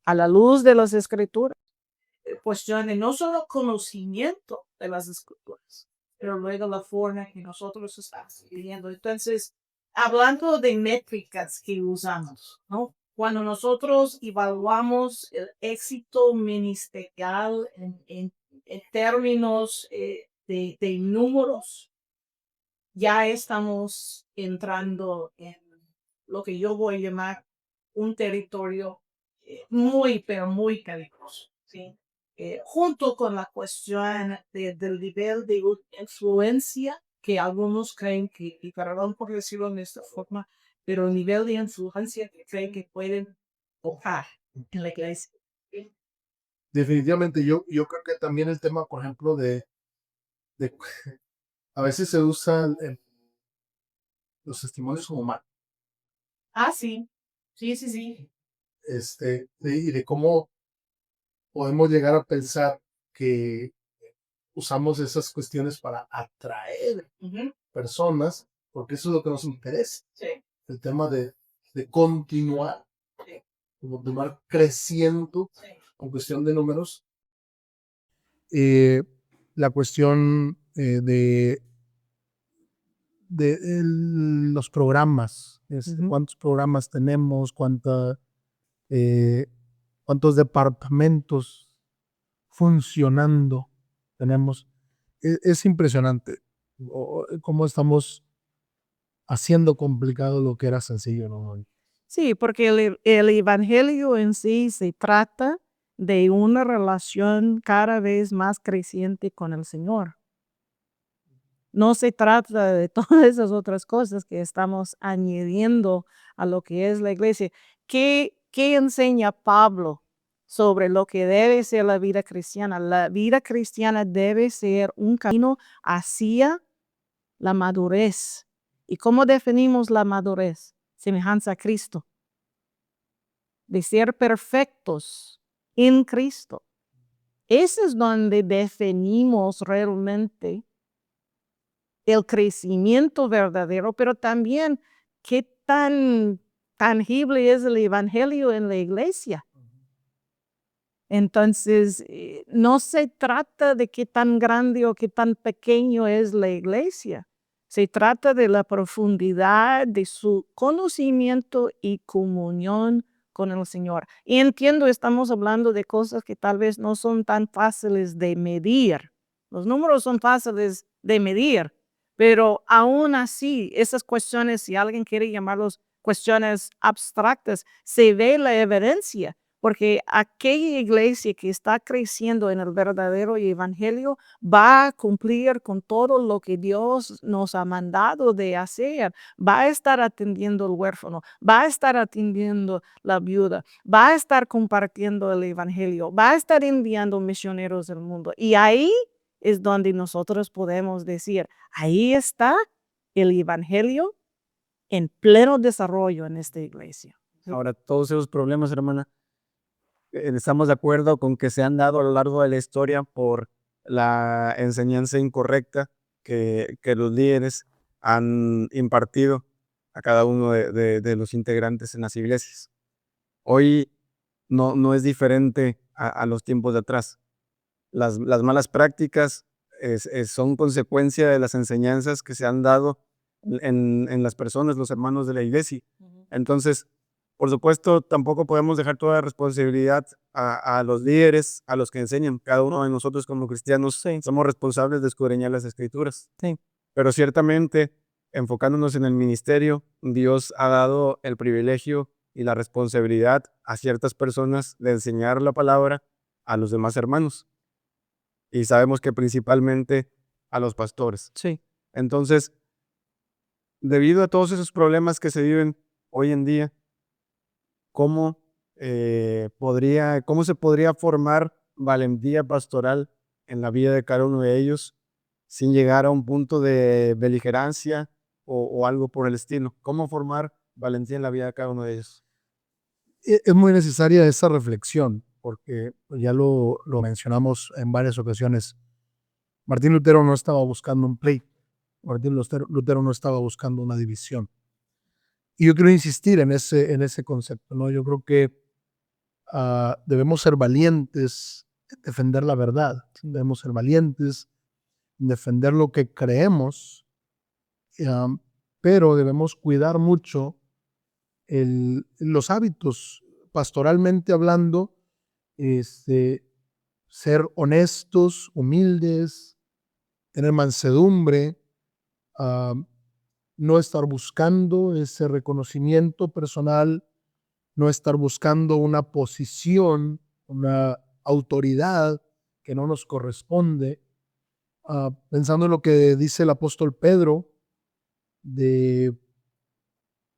a la luz de las escrituras. Cuestión de no solo conocimiento de las escrituras, pero luego la forma que nosotros estamos viviendo. Entonces, hablando de métricas que usamos, ¿no? Cuando nosotros evaluamos el éxito ministerial en términos de números, ya estamos entrando en lo que yo voy a llamar un territorio muy, pero muy peligroso, ¿sí? Junto con la cuestión del nivel de influencia que algunos creen que, y perdón por decirlo de esta forma, pero el nivel de influencia que creen que pueden tocar en la iglesia. Definitivamente, yo creo que también el tema, por ejemplo, de a veces se usan los testimonios como mal, Ah, sí, sí, sí, sí. y de cómo podemos llegar a pensar que usamos esas cuestiones para atraer Ujú, personas, porque eso es lo que nos interesa, sí, el tema de continuar, sí, continuar creciendo sí. en cuestión de números. La cuestión de los programas, Ujú. cuántos programas tenemos, eh, cuántos departamentos funcionando tenemos. Es impresionante cómo estamos haciendo complicado lo que era sencillo, ¿no? Sí, porque el evangelio en sí se trata de una relación cada vez más creciente con el Señor. No se trata de todas esas otras cosas que estamos añadiendo a lo que es la iglesia. ¿Qué enseña Pablo sobre lo que debe ser la vida cristiana? La vida cristiana debe ser un camino hacia la madurez. ¿Y cómo definimos la madurez? Semejanza a Cristo, de ser perfectos en Cristo. Ese es donde definimos realmente el crecimiento verdadero, pero también qué tan tangible es el evangelio en la iglesia. Entonces, no se trata de qué tan grande o qué tan pequeño es la iglesia. Se trata de la profundidad de su conocimiento y comunión con el Señor. Y entiendo, estamos hablando de cosas que tal vez no son tan fáciles de medir. Los números son fáciles de medir, pero aún así, esas cuestiones, si alguien quiere llamarlos cuestiones abstractas, se ve la evidencia porque aquella iglesia que está creciendo en el verdadero evangelio va a cumplir con todo lo que Dios nos ha mandado de hacer. Va a estar atendiendo al huérfano, va a estar atendiendo la viuda, va a estar compartiendo el evangelio, va a estar enviando misioneros del mundo. Y ahí es donde nosotros podemos decir, ahí está el evangelio en pleno desarrollo en esta iglesia. Ahora, todos esos problemas, hermana, estamos de acuerdo con que se han dado a lo largo de la historia por la enseñanza incorrecta que los líderes han impartido a cada uno de los integrantes en las iglesias. Hoy no es diferente a los tiempos de atrás. Las malas prácticas son consecuencia de las enseñanzas que se han dado en las personas, los hermanos de la iglesia. Entonces, por supuesto, tampoco podemos dejar toda la responsabilidad a los líderes, a los que enseñan. Cada uno de nosotros como cristianos somos responsables de escudriñar las escrituras. Sí. Pero ciertamente, enfocándonos en el ministerio, Dios ha dado el privilegio y la responsabilidad a ciertas personas de enseñar la palabra a los demás hermanos. Y sabemos que principalmente a los pastores. Sí. Entonces, debido a todos esos problemas que se viven hoy en día, ¿cómo se podría formar valentía pastoral en la vida de cada uno de ellos sin llegar a un punto de beligerancia o algo por el estilo? ¿Cómo formar valentía en la vida de cada uno de ellos? Es muy necesaria esa reflexión, porque ya lo mencionamos en varias ocasiones. Martín Lutero no estaba buscando un pleito. Martín Lutero no estaba buscando una división. Y yo quiero insistir en ese concepto, ¿no? Yo creo que debemos ser valientes en defender la verdad. Debemos ser valientes en defender lo que creemos, pero debemos cuidar mucho los hábitos, pastoralmente hablando, ser honestos, humildes, tener mansedumbre, no estar buscando ese reconocimiento personal, no estar buscando una posición, una autoridad que no nos corresponde. Pensando en lo que dice el apóstol Pedro,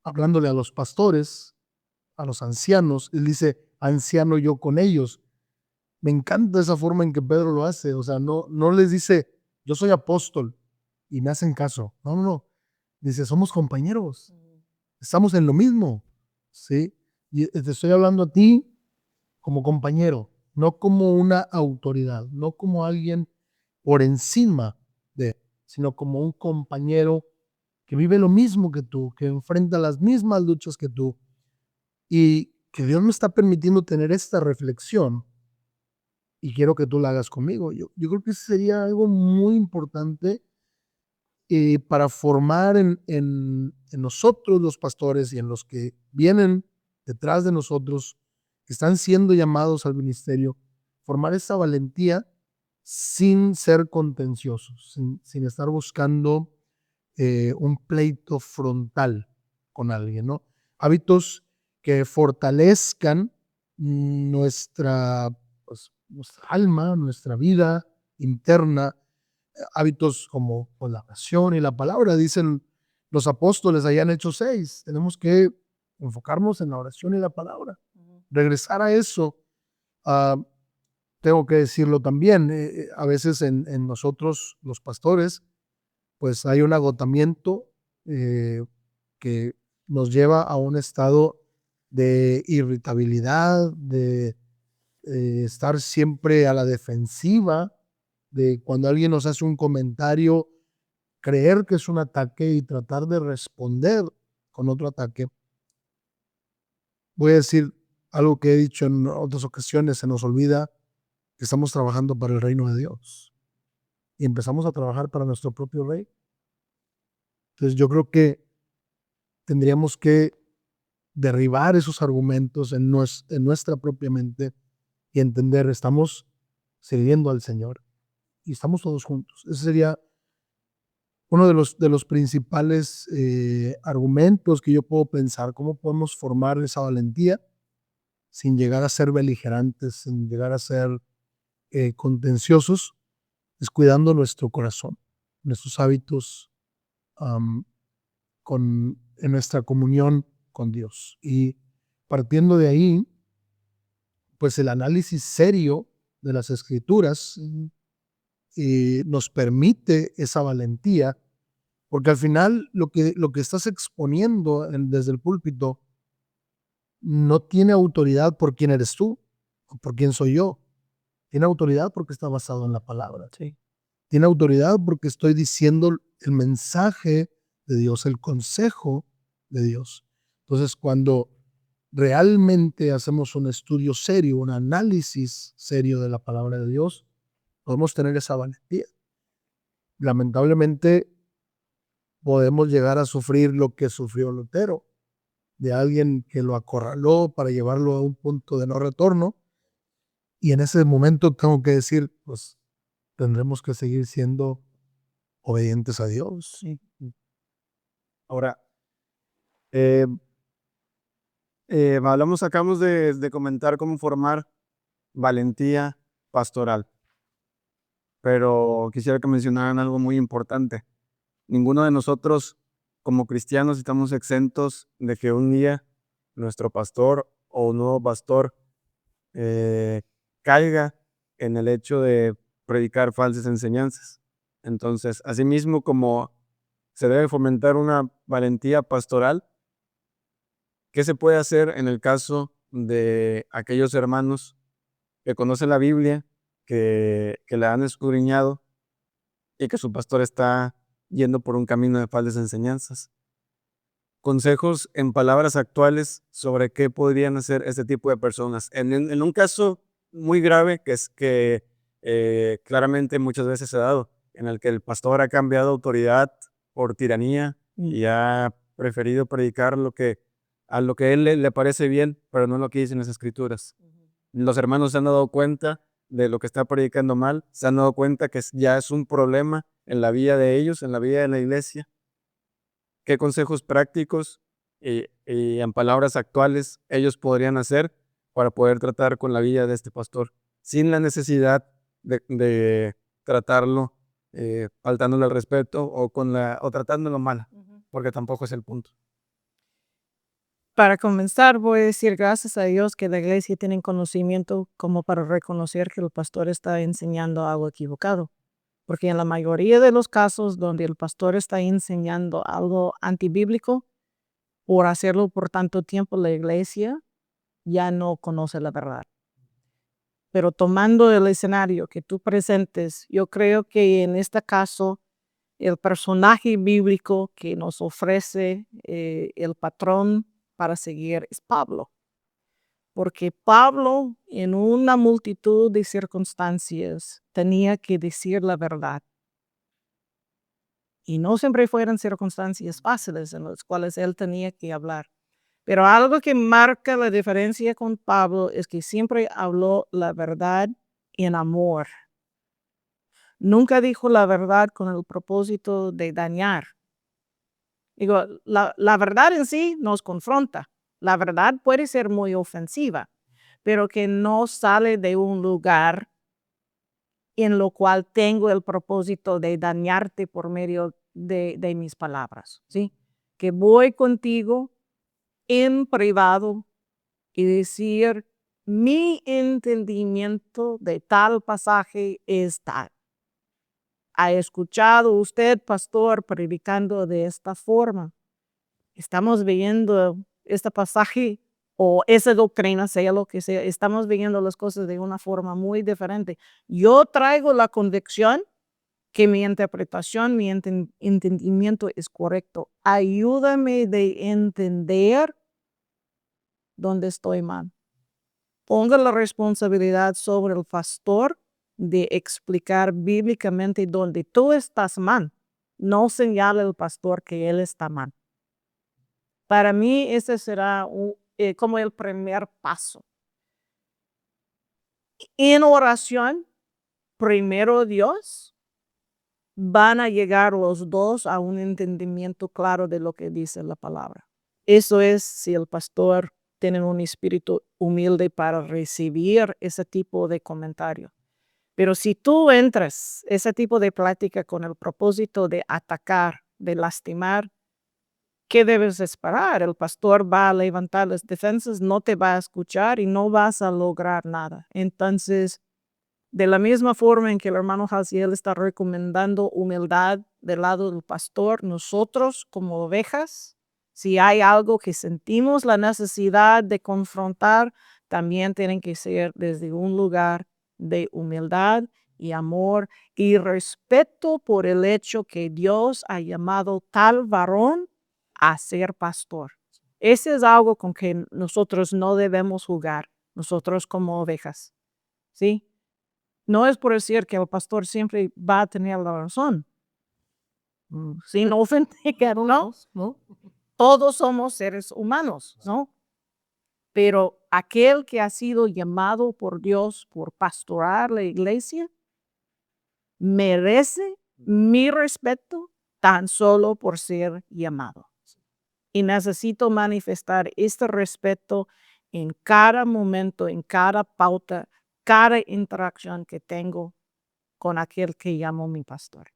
hablándole a los pastores, a los ancianos, él dice, anciano yo con ellos. Me encanta esa forma en que Pedro lo hace, o sea, no les dice, yo soy apóstol y me hacen caso. No. Dice, somos compañeros, estamos en lo mismo, ¿sí? Y te estoy hablando a ti como compañero, no como una autoridad, no como alguien por encima sino como un compañero que vive lo mismo que tú, que enfrenta las mismas luchas que tú, y que Dios me está permitiendo tener esta reflexión y quiero que tú la hagas conmigo. Yo creo que sería algo muy importante para formar en nosotros los pastores y en los que vienen detrás de nosotros, que están siendo llamados al ministerio, formar esa valentía sin ser contenciosos, sin estar buscando un pleito frontal con alguien, ¿no? Hábitos que fortalezcan nuestra alma, nuestra vida interna, hábitos como la oración y la palabra. Dicen los apóstoles allá en Hechos 6, tenemos que enfocarnos en la oración y la palabra, regresar a eso. Tengo que decirlo también, a veces en nosotros los pastores, pues hay un agotamiento que nos lleva a un estado de irritabilidad, de estar siempre a la defensiva, de cuando alguien nos hace un comentario, creer que es un ataque y tratar de responder con otro ataque. Voy a decir algo que he dicho en otras ocasiones, se nos olvida que estamos trabajando para el reino de Dios y empezamos a trabajar para nuestro propio rey. Entonces yo creo que tendríamos que derribar esos argumentos en nuestra propia mente y entender, estamos sirviendo al Señor y estamos todos juntos. Ese sería uno de los principales argumentos que yo puedo pensar, cómo podemos formar esa valentía sin llegar a ser beligerantes, sin llegar a ser contenciosos, descuidando nuestro corazón, nuestros hábitos en nuestra comunión con Dios. Y partiendo de ahí, pues el análisis serio de las Escrituras nos permite esa valentía, porque al final lo que estás exponiendo desde el púlpito no tiene autoridad por quién eres tú o por quién soy yo. Tiene autoridad porque está basado en la palabra. Sí. Tiene autoridad porque estoy diciendo el mensaje de Dios, el consejo de Dios. Entonces, cuando realmente hacemos un estudio serio, un análisis serio de la palabra de Dios, podemos tener esa valentía. Lamentablemente, podemos llegar a sufrir lo que sufrió Lutero, de alguien que lo acorraló para llevarlo a un punto de no retorno. Y en ese momento tengo que decir, pues tendremos que seguir siendo obedientes a Dios. Sí. Ahora, acabamos de comentar cómo formar valentía pastoral, pero quisiera que mencionaran algo muy importante. Ninguno de nosotros como cristianos estamos exentos de que un día nuestro pastor o un nuevo pastor caiga en el hecho de predicar falsas enseñanzas. Entonces, asimismo como se debe fomentar una valentía pastoral, ¿qué se puede hacer en el caso de aquellos hermanos que conocen la Biblia, que la han escudriñado y que su pastor está yendo por un camino de falsas enseñanzas? Consejos en palabras actuales sobre qué podrían hacer este tipo de personas. En un caso muy grave, que es que claramente muchas veces se ha dado, en el que el pastor ha cambiado autoridad por tiranía y ha preferido predicar a lo que él le parece bien, pero no lo que dicen las escrituras. Los hermanos se han dado cuenta de lo que está predicando mal, se han dado cuenta que ya es un problema en la vida de ellos, en la vida de la iglesia. ¿Qué consejos prácticos y en palabras actuales ellos podrían hacer para poder tratar con la vida de este pastor sin la necesidad de tratarlo faltándole al respeto o tratándolo mal? Porque tampoco es el punto. Para comenzar, voy a decir gracias a Dios que la iglesia tiene conocimiento como para reconocer que el pastor está enseñando algo equivocado. Porque en la mayoría de los casos donde el pastor está enseñando algo antibíblico, por hacerlo por tanto tiempo, la iglesia ya no conoce la verdad. Pero tomando el escenario que tú presentes, yo creo que en este caso el personaje bíblico que nos ofrece el patrón para seguir es Pablo. Porque Pablo, en una multitud de circunstancias, tenía que decir la verdad. Y no siempre fueron circunstancias fáciles en las cuales él tenía que hablar. Pero algo que marca la diferencia con Pablo es que siempre habló la verdad en amor. Nunca dijo la verdad con el propósito de dañar. Digo, la verdad en sí nos confronta. La verdad puede ser muy ofensiva, pero que no sale de un lugar en lo cual tengo el propósito de dañarte por medio de mis palabras, ¿sí? Que voy contigo en privado y decir, mi entendimiento de tal pasaje es tal. ¿Ha escuchado usted, pastor, predicando de esta forma? Estamos viendo este pasaje o esa doctrina, sea lo que sea, estamos viendo las cosas de una forma muy diferente. Yo traigo la convicción que mi interpretación, mi entendimiento es correcto. Ayúdame de entender dónde estoy mal. Ponga la responsabilidad sobre el pastor de explicar bíblicamente dónde tú estás mal. No señale al pastor que él está mal. Para mí ese será como el primer paso. En oración, primero Dios, van a llegar los dos a un entendimiento claro de lo que dice la palabra. Eso es si el pastor tiene un espíritu humilde para recibir ese tipo de comentario. Pero si tú entras ese tipo de plática con el propósito de atacar, de lastimar, ¿qué debes esperar? El pastor va a levantar las defensas, no te va a escuchar y no vas a lograr nada. Entonces, De la misma forma en que el hermano Jaciel está recomendando humildad del lado del pastor, nosotros como ovejas, si hay algo que sentimos la necesidad de confrontar, también tienen que ser desde un lugar de humildad y amor y respeto por el hecho que Dios ha llamado tal varón a ser pastor. Ese es algo con que nosotros no debemos jugar, nosotros como ovejas, ¿sí? No es por decir que el pastor siempre va a tener la razón. Sin ofender, ¿no? ¿no? Todos somos seres humanos, ¿no? Pero aquel que ha sido llamado por Dios por pastorar la iglesia merece mi respeto tan solo por ser llamado. Y necesito manifestar este respeto en cada momento, en cada pauta, cada interacción que tengo con aquel que llamo mi pastor.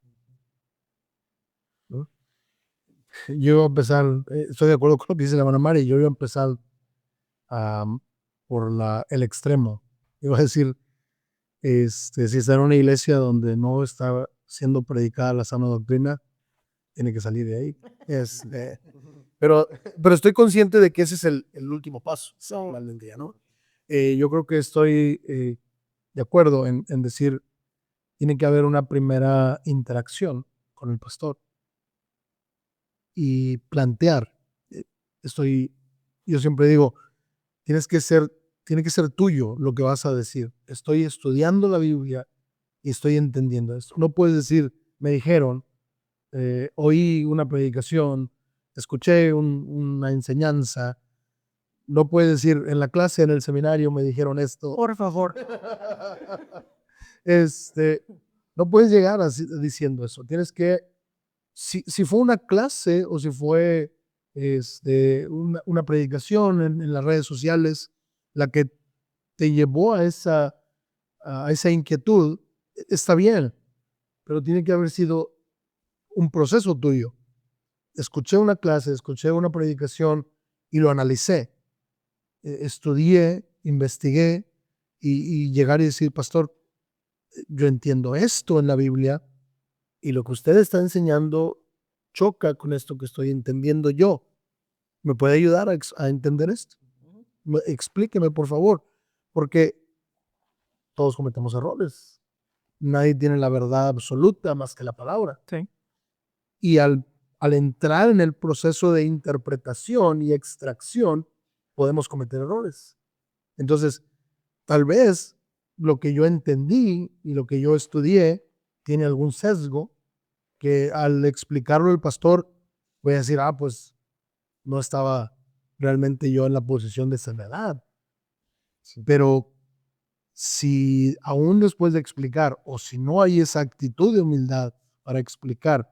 Yo iba a empezar, estoy de acuerdo con lo que dice la hermana Mari, yo iba a empezar por el extremo. Iba a decir, si está en una iglesia donde no está siendo predicada la sana doctrina, tiene que salir de ahí. Pero estoy consciente de que ese es el último paso al del día, ¿no? Yo creo que estoy de acuerdo en decir, tiene que haber una primera interacción con el pastor y plantear. Yo siempre digo, tiene que ser tuyo lo que vas a decir. Estoy estudiando la Biblia y estoy entendiendo esto. No puedes decir, me dijeron, oí una predicación, escuché una enseñanza. No puedes decir, en la clase, en el seminario me dijeron esto. Por favor. No puedes llegar diciendo eso. Tienes que, si fue una clase o si fue una predicación en las redes sociales, la que te llevó a esa inquietud, está bien, pero tiene que haber sido un proceso tuyo. Escuché una clase, escuché una predicación y lo analicé. Estudié, investigué y llegar y decir, pastor, yo entiendo esto en la Biblia y lo que usted está enseñando choca con esto que estoy entendiendo yo. ¿Me puede ayudar a entender esto? Explíqueme, por favor, porque todos cometemos errores. Nadie tiene la verdad absoluta más que la palabra. Sí. Y al entrar en el proceso de interpretación y extracción, podemos cometer errores. Entonces, tal vez lo que yo entendí y lo que yo estudié tiene algún sesgo que al explicarlo el pastor voy a decir, pues no estaba realmente yo en la posición de sanidad. Sí. Pero si aún después de explicar o si no hay esa actitud de humildad para explicar,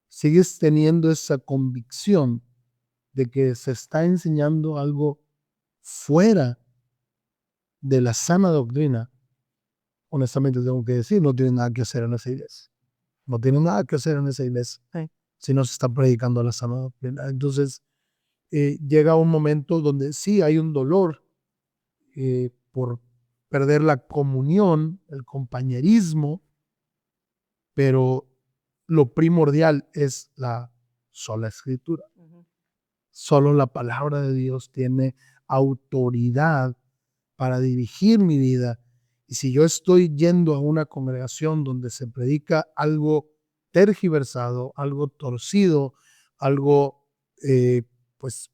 sigues teniendo esa convicción de que se está enseñando algo fuera de la sana doctrina, honestamente tengo que decir, no tiene nada que hacer en esa iglesia. No tiene nada que hacer en esa iglesia. Sí. Si no se está predicando la sana doctrina. Entonces, llega un momento donde sí hay un dolor por perder la comunión, el compañerismo, pero lo primordial es la sola escritura. Solo la palabra de Dios tiene autoridad para dirigir mi vida. Y si yo estoy yendo a una congregación donde se predica algo tergiversado, algo torcido, algo pues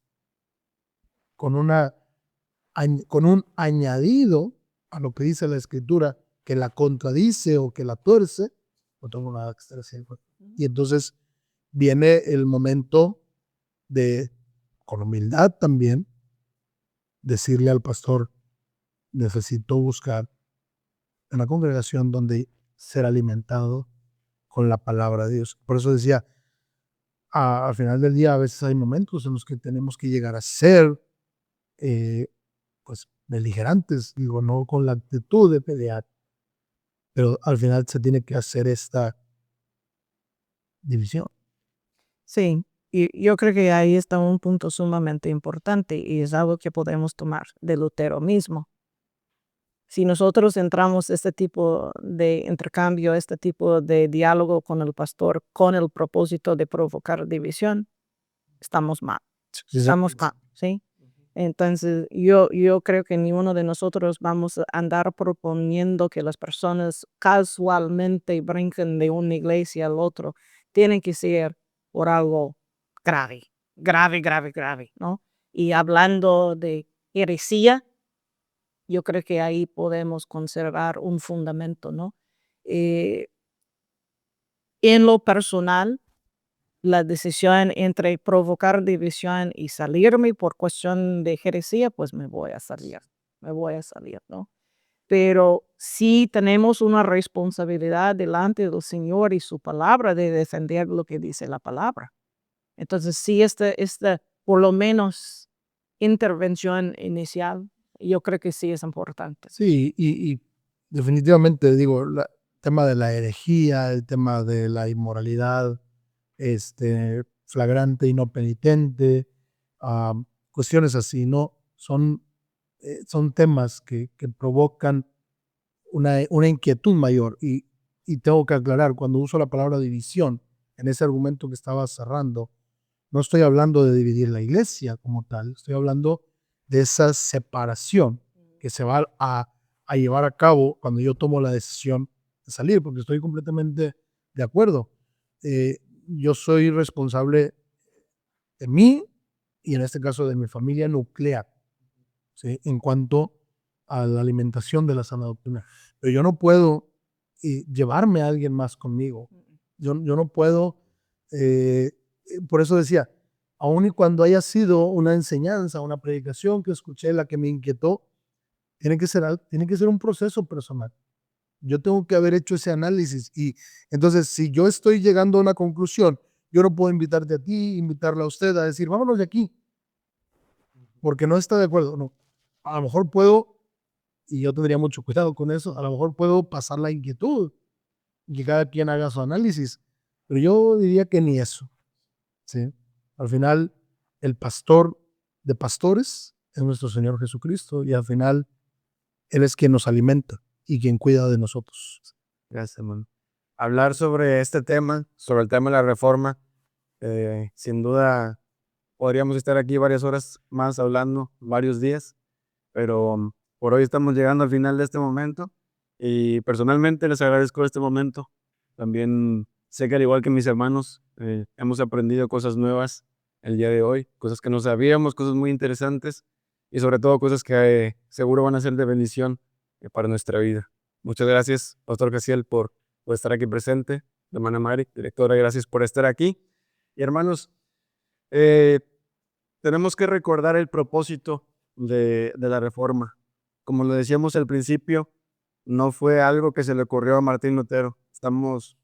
con un añadido a lo que dice la escritura que la contradice o que la tuerce, no tengo nada que hacer. Y entonces viene el momento de, con humildad también, decirle al pastor, necesito buscar una congregación donde ser alimentado con la palabra de Dios. Por eso decía, al final del día a veces hay momentos en los que tenemos que llegar a ser pues beligerantes, digo, no con la actitud de pelear, pero al final se tiene que hacer esta división. Sí, y yo creo que ahí está un punto sumamente importante y es algo que podemos tomar de Lutero mismo. Si nosotros entramos este tipo de intercambio, este tipo de diálogo con el pastor con el propósito de provocar división, estamos mal. Estamos mal, ¿sí? Entonces, yo creo que ninguno de nosotros vamos a andar proponiendo que las personas casualmente brinquen de una iglesia al otro. Tienen que ser por algo grave, grave, grave, grave, ¿no? Y hablando de heresía, yo creo que ahí podemos conservar un fundamento, ¿no? Eh, en lo personal, la decisión entre provocar división y salirme por cuestión de heresía, pues me voy a salir, ¿no? Pero sí tenemos una responsabilidad delante del Señor y su palabra de defender lo que dice la palabra. Entonces, sí, por lo menos, intervención inicial, yo creo que sí es importante. Sí, y definitivamente digo, el tema de la herejía, el tema de la inmoralidad, flagrante y no penitente, cuestiones así, ¿no? Son temas que provocan una inquietud mayor. Y tengo que aclarar, cuando uso la palabra división, en ese argumento que estaba cerrando, no estoy hablando de dividir la iglesia como tal, estoy hablando de esa separación que se va a llevar a cabo cuando yo tomo la decisión de salir, porque estoy completamente de acuerdo. Yo soy responsable de mí y en este caso de mi familia nuclear, ¿sí? En cuanto a la alimentación de la sana doctrina. Pero yo no puedo llevarme a alguien más conmigo. Yo no puedo, por eso decía, aun y cuando haya sido una enseñanza, una predicación que escuché, la que me inquietó, tiene que ser un proceso personal. Yo tengo que haber hecho ese análisis y entonces si yo estoy llegando a una conclusión, yo no puedo invitarte a ti, invitarla a usted a decir, vámonos de aquí, porque no está de acuerdo. No, a lo mejor puedo, y yo tendría mucho cuidado con eso, a lo mejor puedo pasar la inquietud y que cada quien haga su análisis, pero yo diría que ni eso, ¿sí? Al final, el pastor de pastores es nuestro Señor Jesucristo y al final Él es quien nos alimenta y quien cuida de nosotros. Gracias, hermano. Hablar sobre este tema, sobre el tema de la reforma, sin duda podríamos estar aquí varias horas más hablando, varios días, pero por hoy estamos llegando al final de este momento y personalmente les agradezco este momento. También sé que al igual que mis hermanos, hemos aprendido cosas nuevas el día de hoy, cosas que no sabíamos, cosas muy interesantes y sobre todo cosas que seguro van a ser de bendición para nuestra vida. Muchas gracias, Pastor Casiel, por estar aquí presente. Hermana Mari, directora, gracias por estar aquí. Y hermanos, eh, tenemos que recordar el propósito de la reforma. Como lo decíamos al principio, no fue algo que se le ocurrió a Martín Lutero. Estamos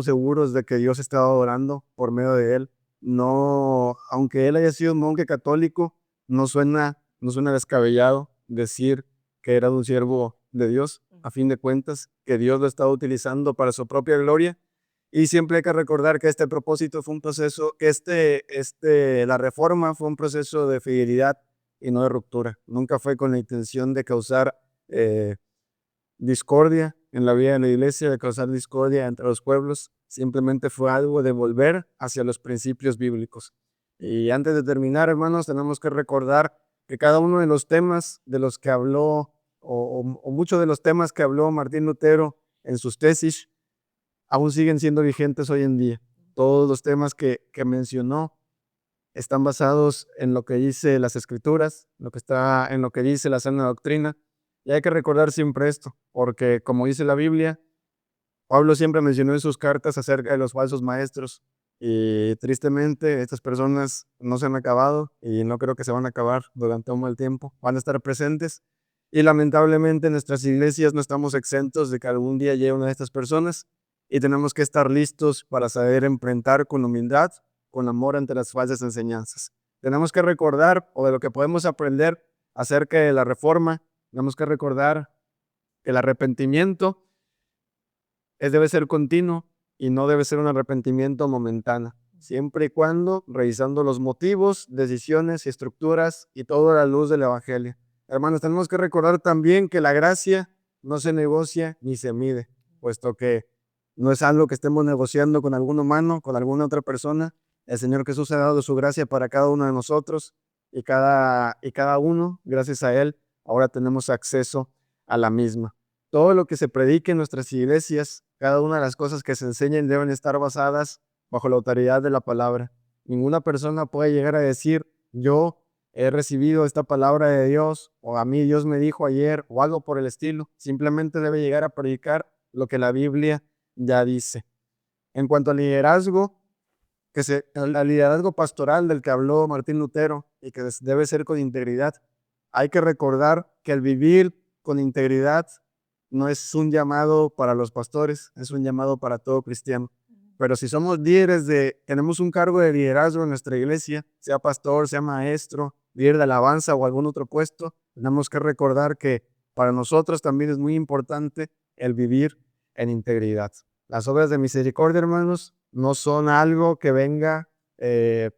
seguros de que Dios estaba orando por medio de él. No, aunque él haya sido un monje católico, no suena descabellado decir que era un siervo de Dios. A fin de cuentas, que Dios lo estaba utilizando para su propia gloria. Y siempre hay que recordar que este propósito fue un proceso, que la reforma fue un proceso de fidelidad y no de ruptura. Nunca fue con la intención de causar discordia en la vida de la iglesia, de causar discordia entre los pueblos. Simplemente fue algo de volver hacia los principios bíblicos. Y antes de terminar, hermanos, tenemos que recordar que cada uno de los temas de los que habló, o muchos de los temas que habló Martín Lutero en sus tesis, aún siguen siendo vigentes hoy en día. Todos los temas que mencionó están basados en lo que dice las Escrituras, en lo que dice la sana doctrina. Y hay que recordar siempre esto, porque como dice la Biblia, Pablo siempre mencionó en sus cartas acerca de los falsos maestros. Y tristemente estas personas no se han acabado y no creo que se van a acabar durante un mal tiempo. Van a estar presentes. Y lamentablemente en nuestras iglesias no estamos exentos de que algún día llegue una de estas personas y tenemos que estar listos para saber enfrentar con humildad, con amor ante las falsas enseñanzas. Tenemos que recordar, o de lo que podemos aprender acerca de la reforma, tenemos que recordar que el arrepentimiento debe ser continuo y no debe ser un arrepentimiento momentáneo, siempre y cuando revisando los motivos, decisiones y estructuras y todo a la luz del Evangelio. Hermanos, tenemos que recordar también que la gracia no se negocia ni se mide, puesto que no es algo que estemos negociando con algún humano, con alguna otra persona. El Señor Jesús ha dado su gracia para cada uno de nosotros y cada uno, gracias a Él, ahora tenemos acceso a la misma. Todo lo que se predique en nuestras iglesias, cada una de las cosas que se enseñen deben estar basadas bajo la autoridad de la palabra. Ninguna persona puede llegar a decir, yo he recibido esta palabra de Dios, o a mí Dios me dijo ayer, o algo por el estilo. Simplemente debe llegar a predicar lo que la Biblia ya dice. En cuanto al liderazgo, al liderazgo pastoral del que habló Martín Lutero y que debe ser con integridad, hay que recordar que el vivir con integridad no es un llamado para los pastores, es un llamado para todo cristiano. Pero si somos líderes tenemos un cargo de liderazgo en nuestra iglesia, sea pastor, sea maestro, líder de alabanza o algún otro puesto, tenemos que recordar que para nosotros también es muy importante el vivir en integridad. Las obras de misericordia, hermanos, no son algo que venga, es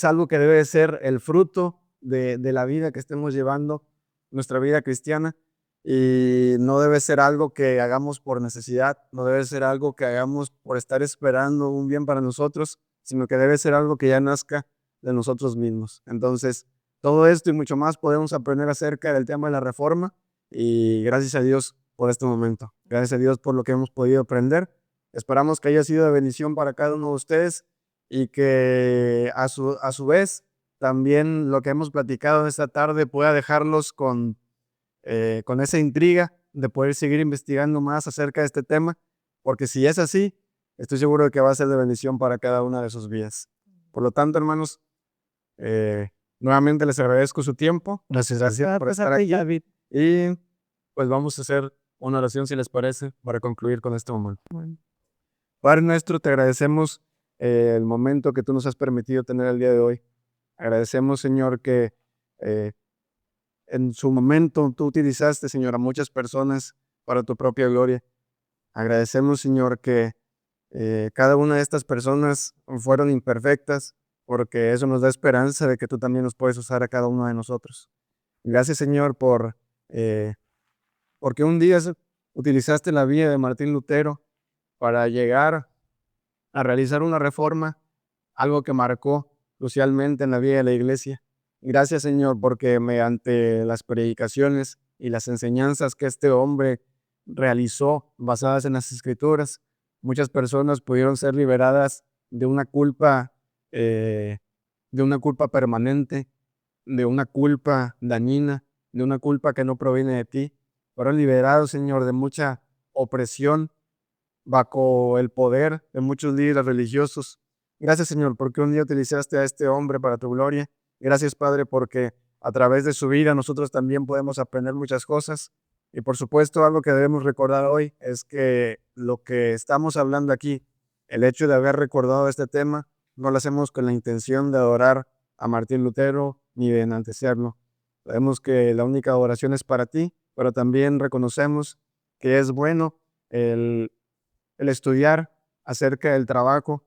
algo que debe ser el fruto de la vida que estemos llevando, nuestra vida cristiana, y no debe ser algo que hagamos por necesidad, no debe ser algo que hagamos por estar esperando un bien para nosotros, sino que debe ser algo que ya nazca de nosotros mismos. Entonces, todo esto y mucho más podemos aprender acerca del tema de la reforma, y gracias a Dios por este momento. Gracias a Dios por lo que hemos podido aprender. Esperamos que haya sido de bendición para cada uno de ustedes y que a su vez también lo que hemos platicado esta tarde pueda dejarlos con esa intriga de poder seguir investigando más acerca de este tema, porque si es así, estoy seguro de que va a ser de bendición para cada una de sus vidas. Por lo tanto, hermanos, nuevamente les agradezco su tiempo. Gracias. Gracias por estar aquí. David. Y pues vamos a hacer una oración, si les parece, para concluir con este momento. Padre nuestro, te agradecemos el momento que tú nos has permitido tener el día de hoy. Agradecemos, Señor, que en su momento tú utilizaste, Señor, a muchas personas para tu propia gloria. Agradecemos, Señor, que cada una de estas personas fueron imperfectas, porque eso nos da esperanza de que tú también nos puedes usar a cada uno de nosotros. Gracias, Señor, porque un día utilizaste la vida de Martín Lutero para llegar a realizar una reforma, algo que marcó crucialmente en la vida de la iglesia. Gracias, Señor, porque mediante las predicaciones y las enseñanzas que este hombre realizó basadas en las Escrituras, muchas personas pudieron ser liberadas de una culpa, permanente, de una culpa dañina, de una culpa que no proviene de ti. Fueron liberados, Señor, de mucha opresión bajo el poder de muchos líderes religiosos. Gracias, Señor, porque un día utilizaste a este hombre para tu gloria. Gracias, Padre, porque a través de su vida nosotros también podemos aprender muchas cosas. Y por supuesto, algo que debemos recordar hoy es que lo que estamos hablando aquí, el hecho de haber recordado este tema, no lo hacemos con la intención de adorar a Martín Lutero ni de enaltecerlo. Sabemos que la única adoración es para ti, pero también reconocemos que es bueno el estudiar acerca del trabajo,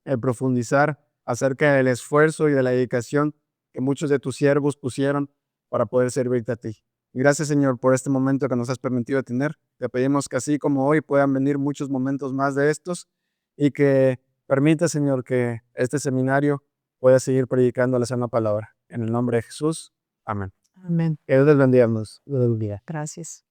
el profundizar acerca del esfuerzo y de la dedicación que muchos de tus siervos pusieron para poder servirte a ti. Gracias, Señor, por este momento que nos has permitido tener. Te pedimos que así como hoy puedan venir muchos momentos más de estos y que permita, Señor, que este seminario pueda seguir predicando la sana palabra. En el nombre de Jesús. Amén. Amén. Que Dios les bendiga. Gracias.